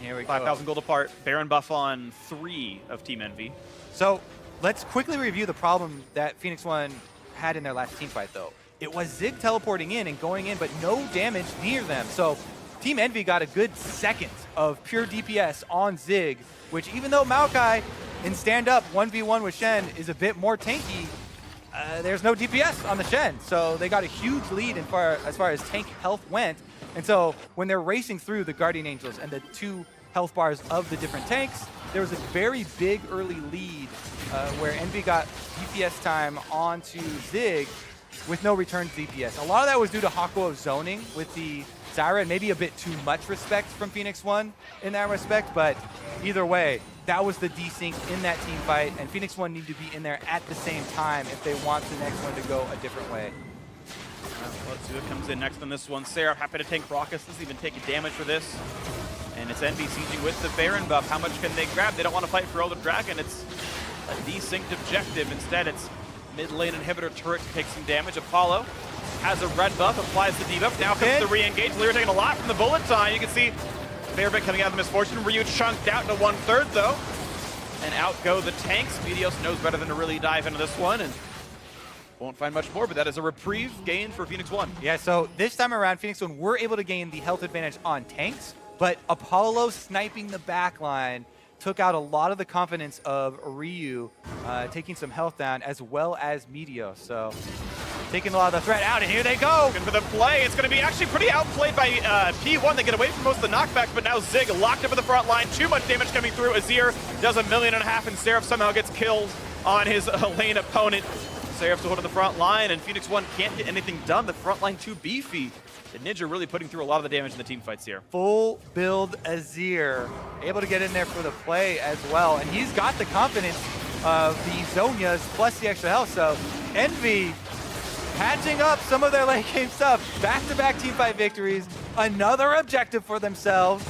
Here we go. 5,000 gold apart. Baron buff on 3 of Team EnVy. So let's quickly review the problem that Phoenix1 had in their last team fight, though. It was Zig teleporting in and going in, but no damage near them. So Team EnVy got a good second of pure DPS on Zig, which even though Maokai in stand-up 1v1 with Shen is a bit more tanky, there's no DPS on the Shen, so they got a huge lead as far as tank health went. And so when they're racing through the Guardian Angels and the 2 health bars of the different tanks, there was a very big early lead where EnVy got DPS time onto Zig with no return DPS. A lot of that was due to Hakuo zoning with the Zyra and maybe a bit too much respect from Phoenix1 in that respect, but either way, that was the desync in that team fight, and Phoenix1 need to be in there at the same time if they want the next one to go a different way. Let's see what comes in next on this one. Seraph happy to tank Brockus. Doesn't even take a damage for this. And it's EnVy sieging with the Baron buff. How much can they grab? They don't want to fight for Elder Dragon. It's a desynced objective. Instead, it's mid lane inhibitor turret to take some damage. Apollo has a red buff, applies the debuff. Now comes the re-engage. Lyra taking a lot from the bullet time. You can see Bearbit coming out of the misfortune. Ryu chunked out to 1/3 though. And out go the tanks. Meteos knows better than to really dive into this one and won't find much more, but that is a reprieve gain for Phoenix1. Yeah, so this time around, Phoenix1 were able to gain the health advantage on tanks, but Apollo sniping the backline took out a lot of the confidence of Ryu, taking some health down, as well as Meteos. So taking a lot of the threat out, and here they go. Looking for the play. It's going to be actually pretty outplayed by P1. They get away from most of the knockbacks, but now Zig locked up in the front line. Too much damage coming through. Azir does 1.5 million, and Seraph somehow gets killed on his lane opponent. Seraph to hold on the front line, and Phoenix1 can't get anything done. The front line too beefy. The Ninja really putting through a lot of the damage in the team fights here. Full build Azir, able to get in there for the play as well, and he's got the confidence of the Zonias plus the extra health. So EnVy patching up some of their late game stuff. Back-to-back teamfight victories, another objective for themselves.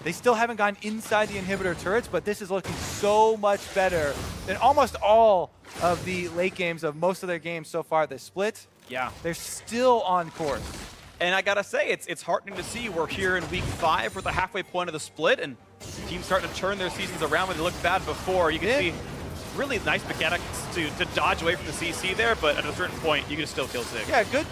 They still haven't gotten inside the inhibitor turrets, but this is looking so much better than almost all of the late games of most of their games so far this split. Yeah. They're still on course. And I gotta say, it's heartening to see we're here in week 5. We're at the halfway point of the split, and teams starting to turn their seasons around when they looked bad before. You can see really nice mechanics to dodge away from the CC there, but at a certain point, you can still kill Zig. Yeah, good,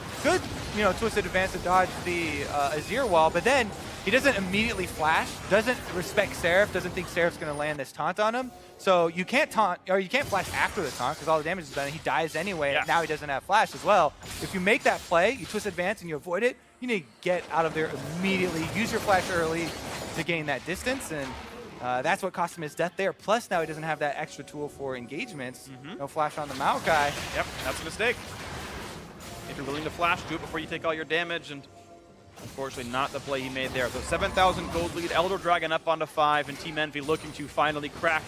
twisted advance to dodge the Azir wall, but then he doesn't immediately flash, doesn't respect Seraph, doesn't think Seraph's going to land this taunt on him. So you can't taunt, or you can't flash after the taunt because all the damage is done and he dies anyway, and now he doesn't have flash as well. If you make that play, you twist advance and you avoid it, you need to get out of there immediately, use your flash early to gain that distance, and that's what cost him his death there. Plus now he doesn't have that extra tool for engagements. No flash on the Maokai. Yep, that's a mistake. If you're willing to flash, do it before you take all your damage, and unfortunately not the play he made there. So 7,000 gold lead, Elder Dragon up onto 5, and Team EnVy looking to finally crack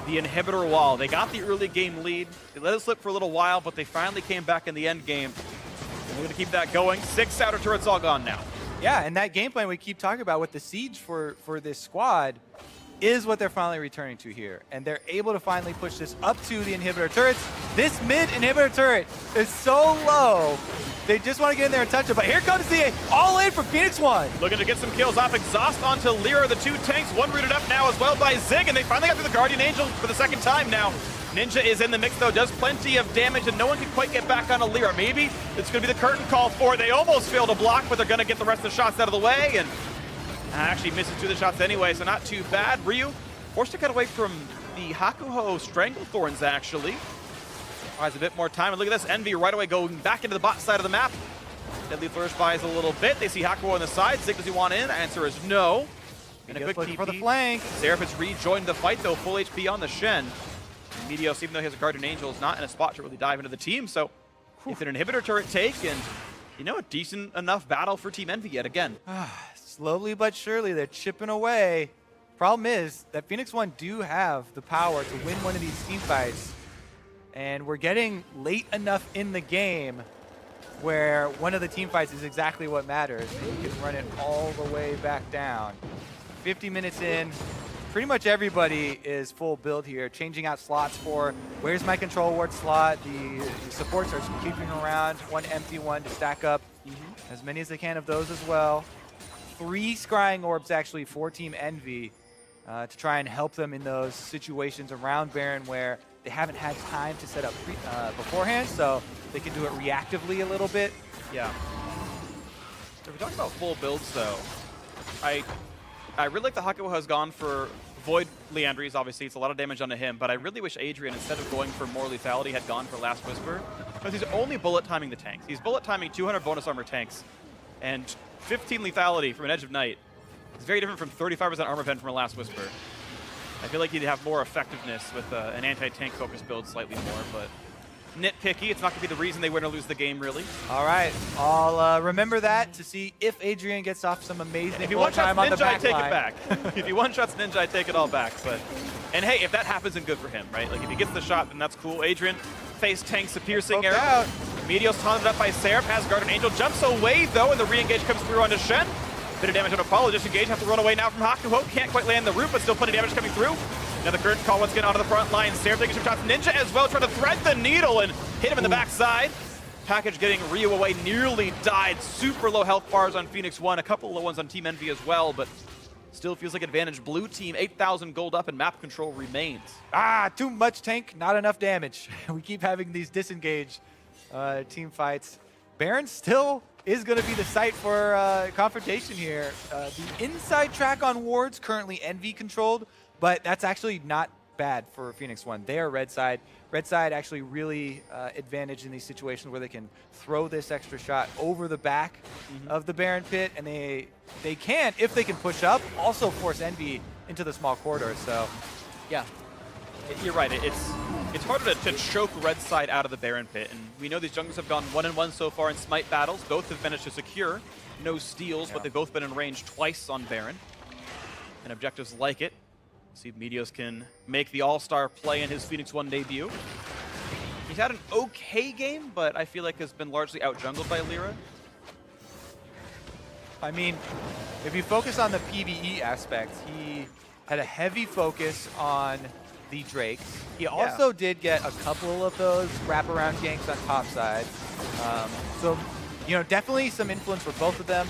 the inhibitor wall. They got the early game lead. They let it slip for a little while, but they finally came back in the end game. And they're going to keep that going. 6 outer turrets all gone now. Yeah, and that game plan we keep talking about with the siege for this squad is what they're finally returning to here. And they're able to finally push this up to the inhibitor turrets. This mid inhibitor turret is so low. They just want to get in there and touch it, but here comes the all-in for Phoenix1. Looking to get some kills off. Exhaust onto Lyra, the 2 tanks. One rooted up now as well by Zig, and they finally got through the Guardian Angel for the 2nd time now. Ninja is in the mix, though, does plenty of damage, and no one can quite get back on Lyra. Maybe it's going to be the curtain call for it. They almost failed to block, but they're going to get the rest of the shots out of the way, and actually misses 2 of the shots anyway, so not too bad. Ryu forced to cut away from the Hakuho Stranglethorns, actually. Has a bit more time, and look at this, EnVy right away going back into the bot side of the map. Deadly Flourish buys a little bit. They see Hakuo on the side. Zig, does he want in? Answer is no. And a quick TP. For the flank. Seraph has rejoined the fight, though, full HP on the Shen. And Meteos, even though he has a Guardian Angel, is not in a spot to really dive into the team. So it's an inhibitor turret take, and you know, a decent enough battle for Team EnVy yet again. Slowly but surely, they're chipping away. Problem is that Phoenix1 do have the power to win one of these team fights, and we're getting late enough in the game where one of the team fights is exactly what matters. You can run it all the way back down. 50 minutes in, pretty much everybody is full build here, changing out slots for where's my control ward slot. The supports are keeping around one empty one to stack up as many as they can of those as well. 3 scrying orbs actually for Team EnVy to try and help them in those situations around Baron where they haven't had time to set up beforehand, so they can do it reactively a little bit. Yeah. So if we talk about full builds, though, I really like that Hakuo has gone for Void Leandries. Obviously, it's a lot of damage onto him, but I really wish Adrian, instead of going for more lethality, had gone for Last Whisper, because he's only bullet timing the tanks. He's bullet timing 200 bonus armor tanks, and 15 lethality from an Edge of Night. It's very different from 35% armor pen from a Last Whisper. I feel like he'd have more effectiveness with an anti-tank focused build slightly more, but nitpicky. It's not going to be the reason they win or lose the game, really. All right, I'll remember that to see if Adrian gets off some amazing if he one-shots on the Ninja, back I take line. it back. If he one-shots Ninja, I take it all back. But and hey, if that happens, then good for him, right? Like if he gets the shot, then that's cool. Adrian face tanks a piercing arrow. Out. Meteos taunted up by Seraph, has Guardian Angel, jumps away though, and the re-engage comes through onto Shen. Bit of damage on Apollo, disengage, have to run away now from Hakuo. Can't quite land the root, but still plenty of damage coming through. Another current call once again onto the front line. Seraph taking some shots. Ninja as well, trying to thread the needle and hit him in the backside. Package getting Ryu away, nearly died. Super low health bars on Phoenix1, a couple of low ones on Team EnVy as well, but still feels like advantage. Blue team, 8,000 gold up, and map control remains. Too much tank, not enough damage. We keep having these disengage team fights. Baron still is going to be the site for confrontation here. The inside track on wards currently EnVy controlled, but that's actually not bad for Phoenix1. They are red side. Red side actually really advantaged in these situations where they can throw this extra shot over the back of the Baron pit, and they can, if they can push up, also force EnVy into the small corridor. So, yeah. You're right. It's harder to choke red side out of the Baron pit, and we know these junglers have gone 1-1 so far in Smite battles. Both have managed to secure no steals, but they've both been in range twice on Baron, and objectives like it. See if Meteos can make the All-Star play in his Phoenix1 debut. He's had an okay game, but I feel like has been largely out-jungled by Lyra. I mean, if you focus on the PvE aspect, he had a heavy focus on the Drakes. He also did get a couple of those wraparound ganks on top side. So, you know, definitely some influence for both of them.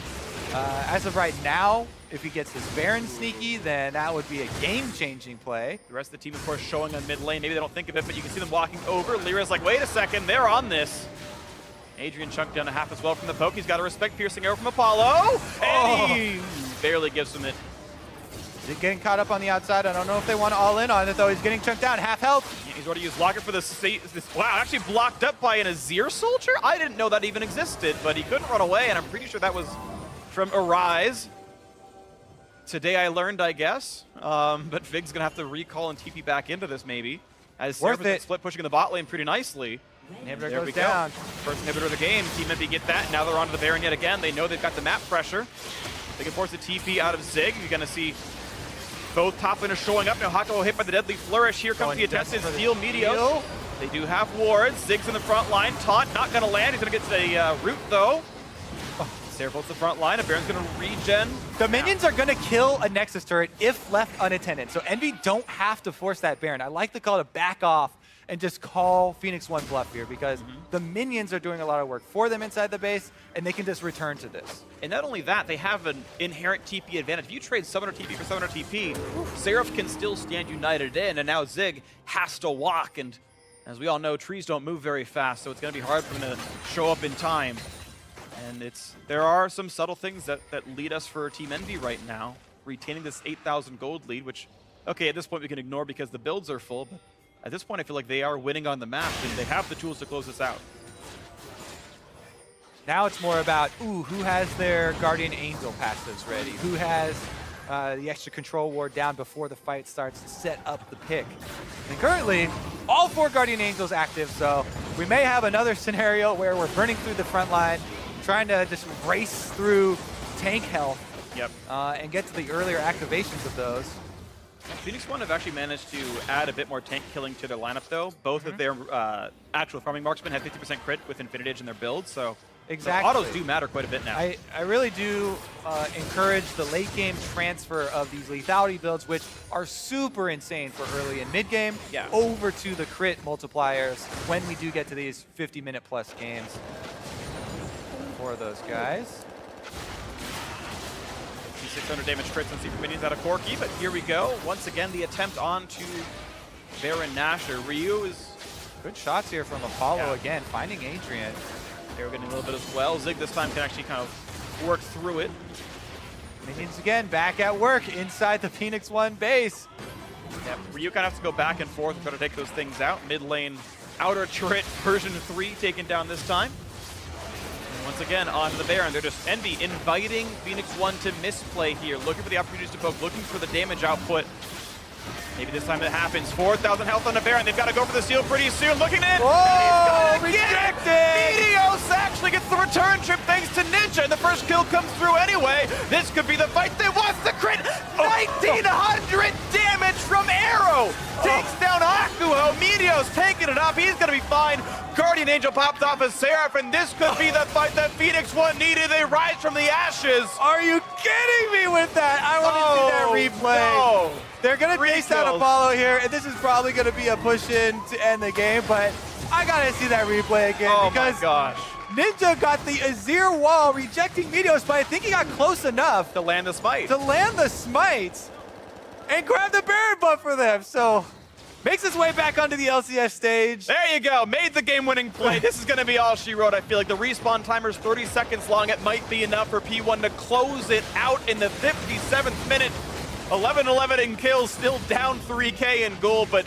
As of right now, if he gets his Baron sneaky, then that would be a game-changing play. The rest of the team, of course, showing on mid lane. Maybe they don't think of it, but you can see them walking over. Lyra's like, wait a second, they're on this. Adrian chunked down a half as well from the poke. He's got a respect piercing arrow from Apollo. And he barely gives him it. Is he getting caught up on the outside? I don't know if they want to all in on it, though. He's getting chunked down, half health. Yeah, he's already used Locker for this. Wow, actually blocked up by an Azir soldier? I didn't know that even existed, but he couldn't run away, and I'm pretty sure that was from Arise. Today I learned, I guess. But Vig's going to have to recall and TP back into this, maybe. As Worth it. Split pushing in the bot lane pretty nicely. Inhibitor There goes we down. go. First inhibitor of the game. Team EnVy get that. Now they're onto the Baron yet again. They know they've got the map pressure. They can force a TP out of Zig. You're going to see both top laners showing up. Now Hakuo hit by the Deadly Flourish. Here comes the attempted steal Meteos. They do have wards. Zig's in the front line. Taunt not going to land. He's going to get to the root, though. Seraph holds the front line. A Baron's going to regen. The minions are going to kill a Nexus turret if left unattended. So EnVy don't have to force that Baron. I like the call to back off and just call Phoenix1 bluff here, because the minions are doing a lot of work for them inside the base, and they can just return to this. And not only that, they have an inherent TP advantage. If you trade Summoner TP for Summoner TP, Seraph can still stand united in, and now Zig has to walk. And as we all know, trees don't move very fast, so it's going to be hard for them to show up in time. And there are some subtle things that lead us for Team EnVy right now, retaining this 8,000 gold lead, which, okay, at this point we can ignore because the builds are full, but at this point I feel like they are winning on the map, and they have the tools to close this out. Now it's more about, ooh, who has their Guardian Angel passives ready? Who has the extra control ward down before the fight starts to set up the pick? And currently, all 4 Guardian Angels active, so we may have another scenario where we're burning through the front line, trying to just race through tank health. Yep. And get to the earlier activations of those. Phoenix1 have actually managed to add a bit more tank killing to their lineup, though. Both of their actual farming marksmen have 50% crit with Infinite Edge in their build, so exactly. the autos do matter quite a bit now. I really do encourage the late game transfer of these lethality builds, which are super insane for early and mid game, over to the crit multipliers when we do get to these 50-minute plus games for those guys. 600 damage crits on Super Minions out of Corki, but here we go. Once again, the attempt onto Baron Nashor. Ryu is... Good shots here from Apollo again, finding Adrian. They're getting a little bit as well. Zig this time can actually kind of work through it. Minions again, back at work inside the Phoenix1 base. Yep, Ryu kind of has to go back and forth and try to take those things out. Mid lane, outer turret version 3 taken down this time. Once again, on the Baron, they're just EnVy inviting Phoenix1 to misplay here, looking for the opportunities to poke, looking for the damage output. Maybe this time it happens. 4,000 health on the Baron. They've got to go for the steal pretty soon. Looking in. Oh, rejected! Meteos actually gets the return trip thanks to Ninja, and the first kill comes through anyway. This could be the fight that wants the crit. 1,900 damage from Arrow. Takes down Akuho. Meteos taking it off. He's going to be fine. Guardian Angel pops off as Seraph, and this could be the fight that Phoenix1 needed. They rise from the ashes. Are you kidding me with that? I want to see that replay. No. They're going to chase out Apollo here, and this is probably going to be a push-in to end the game, but I got to see that replay again because my gosh. Ninja got the Azir wall, rejecting Meteos, but I think he got close enough to land the smite. And grab the Baron buff for them, so makes his way back onto the LCS stage. There you go, made the game-winning play. This is going to be all she wrote. I feel like the respawn timer's 30 seconds long. It might be enough for P1 to close it out in the 57th minute. 11-11 in kills, still down 3K in gold, but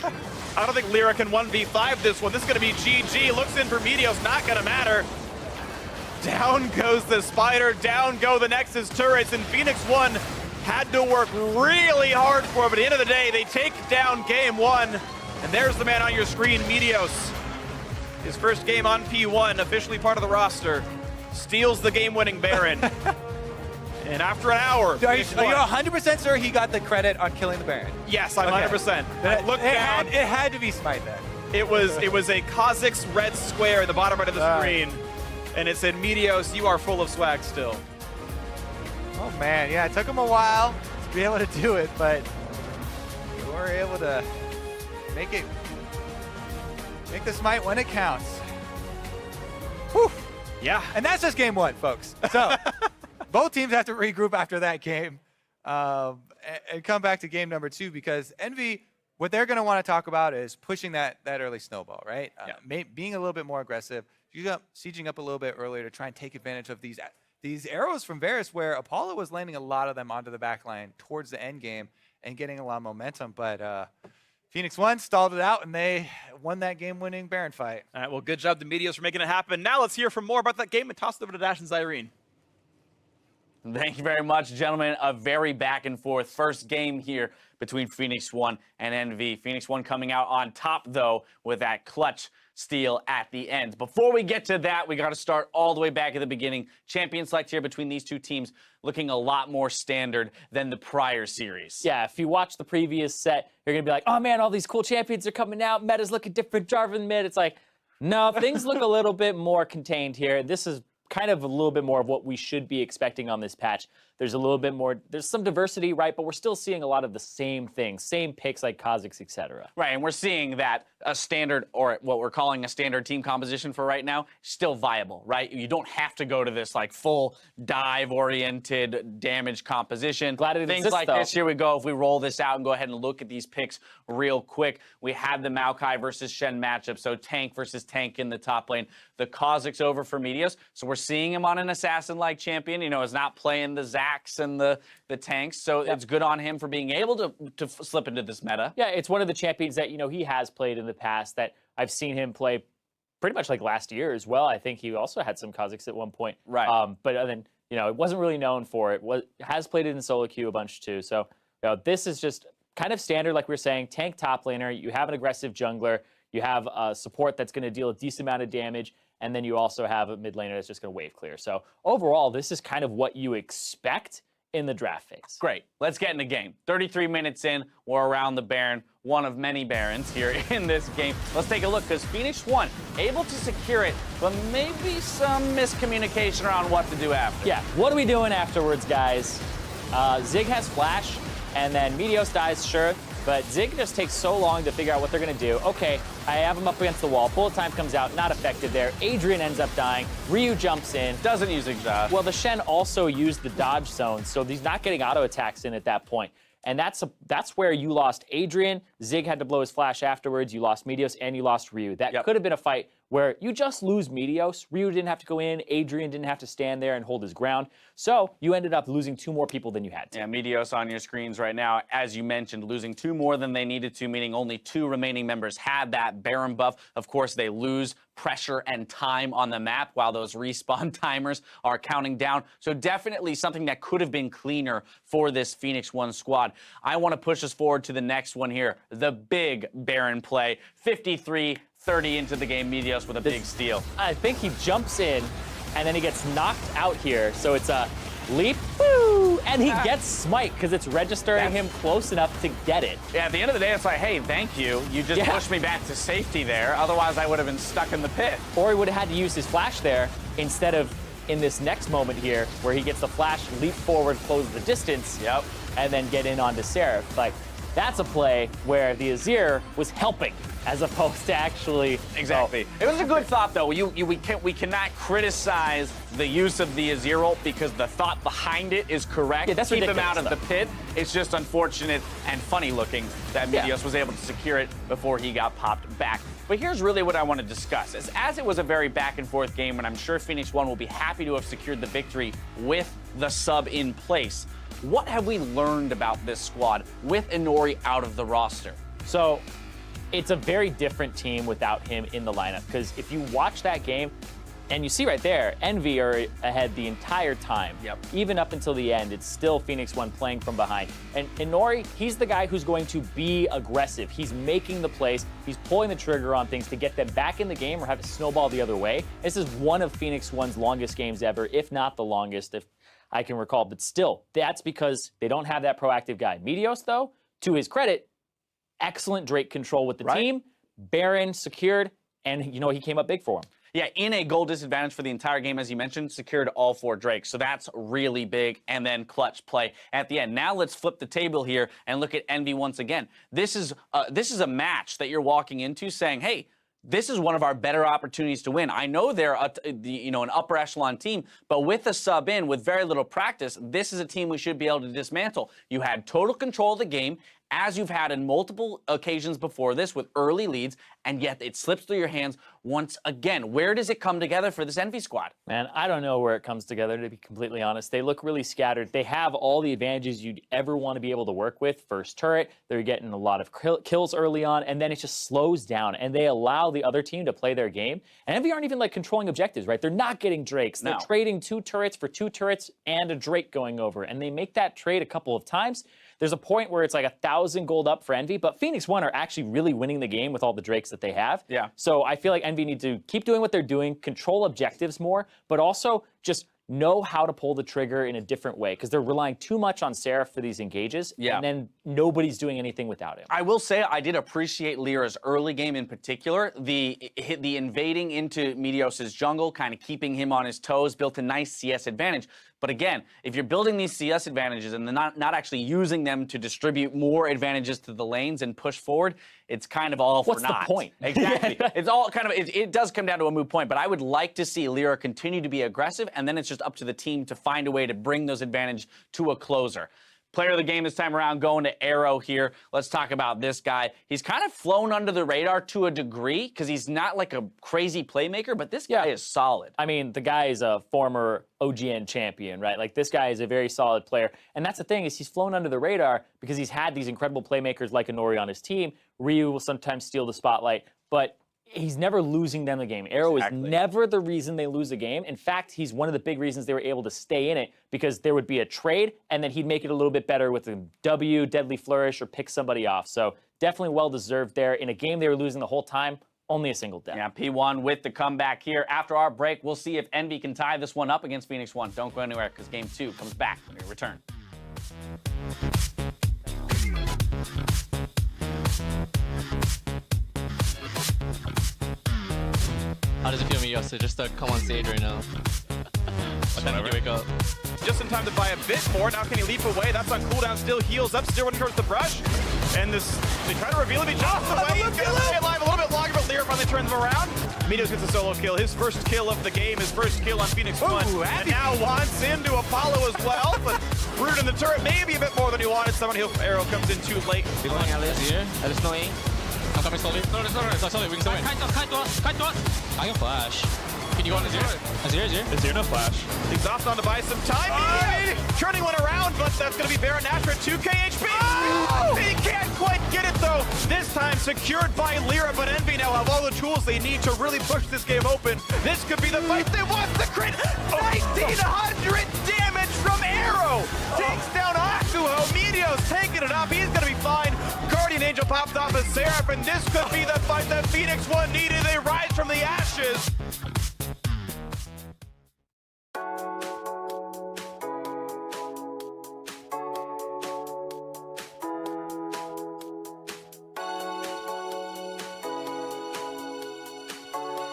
I don't think Lyra can 1v5 this one. This is going to be GG. Looks in for Meteos, not going to matter. Down goes the Spider, down go the Nexus turrets, and Phoenix1 had to work really hard for it, but at the end of the day, they take down game 1, and there's the man on your screen, Meteos. His first game on P1, officially part of the roster, steals the game-winning Baron. And after an hour, are you 100% sure he got the credit on killing the Baron? Yes, I'm 100%. I looked down. It had to be Smite then. It was a Kha'Zix red square in the bottom right of the screen, and it said, Meteos, you are full of swag still. Oh man, yeah, it took him a while to be able to do it, but you were able to make the Smite when it counts. Whew. Yeah. And that's just game 1, folks. So both teams have to regroup after that game and come back to game number 2, because EnVy, what they're going to want to talk about is pushing that early snowball, right? Being a little bit more aggressive, sieging up a little bit earlier to try and take advantage of these arrows from Varus, where Apollo was landing a lot of them onto the back line towards the end game and getting a lot of momentum. But Phoenix1 stalled it out, and they won that game-winning Baron fight. All right, well, good job to Meteos for making it happen. Now let's hear from more about that game and toss it over to Dash and Zyrene. Thank you very much, gentlemen. A very back and forth first game here between Phoenix1 and EnVy. Phoenix1 coming out on top, though, with that clutch steal at the end. Before we get to that, we got to start all the way back at the beginning. Champion select here between these two teams looking a lot more standard than the prior series. Yeah, if you watch the previous set, you're going to be like, oh man, all these cool champions are coming out. Meta's looking different. Jarvan mid. It's like, no, things look a little bit more contained here. This is kind of a little bit more of what we should be expecting on this patch. There's a little bit more, there's some diversity, right? But we're still seeing a lot of the same things, same picks like Kha'Zix, etc. Right, and we're seeing that a standard, or what we're calling a standard team composition for right now, still viable, right? You don't have to go to this like full dive-oriented damage composition. Glad it Things exists, like though. this, here we go. If we roll this out and go ahead and look at these picks real quick, we have the Maokai versus Shen matchup, so tank versus tank in the top lane. The Kha'Zix over for Meteos, so we're seeing him on an assassin-like champion, you know, is not playing the Zax and the tanks, so it's good on him for being able to slip into this meta. Yeah, it's one of the champions that, you know, he has played in the past that I've seen him play pretty much like last year as well. I think he also had some Kazakhs at one point. Right. But then, it wasn't really known for it. Has played it in solo queue a bunch too. So, this is just kind of standard, like we were saying, tank top laner. You have an aggressive jungler. You have a support that's going to deal a decent amount of damage. And then you also have a mid laner that's just going to wave clear. So overall, this is kind of what you expect in the draft phase. Great. Let's get in the game. 33 minutes in, we're around the Baron, one of many Barons here in this game. Let's take a look, because Phoenix1 able to secure it, but maybe some miscommunication around what to do after. Yeah, what are we doing afterwards, guys? Zig has flash, and then Meteos dies, sure, but Zig just takes so long to figure out what they're going to do. Okay, I have him up against the wall. Bullet time comes out, not effective there. Adrian ends up dying. Ryu jumps in. Doesn't use exhaust. Well, the Shen also used the dodge zone, so he's not getting auto attacks in at that point. And that's where you lost Adrian. Zig had to blow his flash afterwards. You lost Meteos and you lost Ryu. That could have been a fight where you just lose Meteos. Ryu didn't have to go in. Adrian didn't have to stand there and hold his ground. So you ended up losing 2 more people than you had to. Yeah, Meteos on your screens right now, as you mentioned, losing 2 more than they needed to, meaning only 2 remaining members had that Baron buff. Of course, they lose pressure and time on the map while those respawn timers are counting down. So definitely something that could have been cleaner for this Phoenix1 squad. I want to push us forward to the next one here, the big Baron play. 53-30 into the game, Meteos with a big steal. I think he jumps in, and then he gets knocked out here. So it's a leap, woo, and he gets smite because it's registering him close enough to get it. Yeah, at the end of the day, it's like, hey, thank you. You just pushed me back to safety there. Otherwise, I would have been stuck in the pit. Or he would have had to use his flash there instead of in this next moment here where he gets the flash, leap forward, close the distance, and then get in onto Seraph. Like, that's a play where the Azir was helping as opposed to actually... Exactly. It was a good thought, though. We cannot criticize the use of the Azir ult because the thought behind it is correct. Yeah, that's Keep him ridiculous, out of the pit. It's just unfortunate and funny looking that Meteos was able to secure it before he got popped back. But here's really what I want to discuss. As it was a very back and forth game, and I'm sure Phoenix1 will be happy to have secured the victory with the sub in place, what have we learned about this squad with Inori out of the roster? So it's a very different team without him in the lineup, because if you watch that game, and you see right there, EnVy are ahead the entire time. Even up until the end, it's still Phoenix1 playing from behind. And Inori, he's the guy who's going to be aggressive. He's making the plays. He's pulling the trigger on things to get them back in the game or have it snowball the other way. This is one of Phoenix1's longest games ever, if not the longest, if I can recall. But still, that's because they don't have that proactive guy. Meteos, though, to his credit, excellent Drake control with the team. Baron secured, and he came up big for him. Yeah, in a goal disadvantage for the entire game, as you mentioned, secured all 4 Drakes. So that's really big, and then clutch play at the end. Now let's flip the table here and look at EnVy once again. This is a match that you're walking into saying, hey, this is one of our better opportunities to win. I know they're an upper echelon team, but with a sub in, with very little practice, this is a team we should be able to dismantle. You had total control of the game, as you've had in multiple occasions before this with early leads, and yet it slips through your hands once again. Where does it come together for this EnVy squad? Man, I don't know where it comes together, to be completely honest. They look really scattered. They have all the advantages you'd ever want to be able to work with. First turret, they're getting a lot of kills early on, and then it just slows down, and they allow the other team to play their game. And EnVy aren't even controlling objectives, right? They're not getting Drakes. They're trading 2 turrets for 2 turrets and a Drake going over, and they make that trade a couple of times. There's a point where it's like 1,000 gold up for EnVy, but Phoenix1 are actually really winning the game with all the Drakes that they have. So I feel like EnVy need to keep doing what they're doing, control objectives more, but also just know how to pull the trigger in a different way, because they're relying too much on Seraph for these engages, and then nobody's doing anything without him. I will say I did appreciate Lyra's early game in particular. The invading into Meteos' jungle, kind of keeping him on his toes, built a nice CS advantage. But again, if you're building these CS advantages and not actually using them to distribute more advantages to the lanes and push forward, it's kind of all for naught. What's the point? Exactly. It's all kind of, it does come down to a moot point, but I would like to see Lyra continue to be aggressive, and then it's just up to the team to find a way to bring those advantages to a closer. Player of the game this time around, going to Arrow here. Let's talk about this guy. He's kind of flown under the radar to a degree because he's not like a crazy playmaker, but this guy is solid. I mean, the guy is a former OGN champion, right? Like, this guy is a very solid player. And that's the thing, is he's flown under the radar because he's had these incredible playmakers like Inori on his team. Ryu will sometimes steal the spotlight, but he's never losing them the game. Arrow Exactly. is never the reason they lose a game. In fact, he's one of the big reasons they were able to stay in it, because there would be a trade, and then he'd make it a little bit better with a W, Deadly Flourish, or pick somebody off. So definitely well-deserved there. In a game they were losing the whole time, only a single death. Yeah, P1 with the comeback here. After our break, we'll see if EnVy can tie this one up against Phoenix1. Don't go anywhere, because Game 2 comes back when we return. How does it feel, Miyos, to just come on stage right now? What time did you wake up? Just in time to buy a bit more. Now can he leap away? That's on cooldown. Still heals up. Still running towards the brush. And this, they try to reveal him. He jumps away. He's going to stay alive a little bit longer, but Lear finally turns him around. Minos gets a solo kill. His first kill of the game. His first kill on Phoenix1. And now wants into Apollo as well. But rooted in the turret, maybe a bit more than he wanted. Someone Arrow comes in too late. He's going Alice here. Alice snowing. I'm coming slowly. No, it's slowly. We can still win. I can flash. Can you go on Azir? Azir, no flash. He's off on to buy some time. Turning one around, but that's going to be Baron Nashor at 2k HP. He can't quite get it, though. This time secured by Lyra, but EnVy now have all the tools they need to really push this game open. This could be the fight they want. The crit. 1900 damage from Arrow. Takes down Akuho. Meteo's taking it up. He's going to be fine. Guardian Angel popped off as Seraph, and this could be the fight that Phoenix1 needed. They rise from the ashes.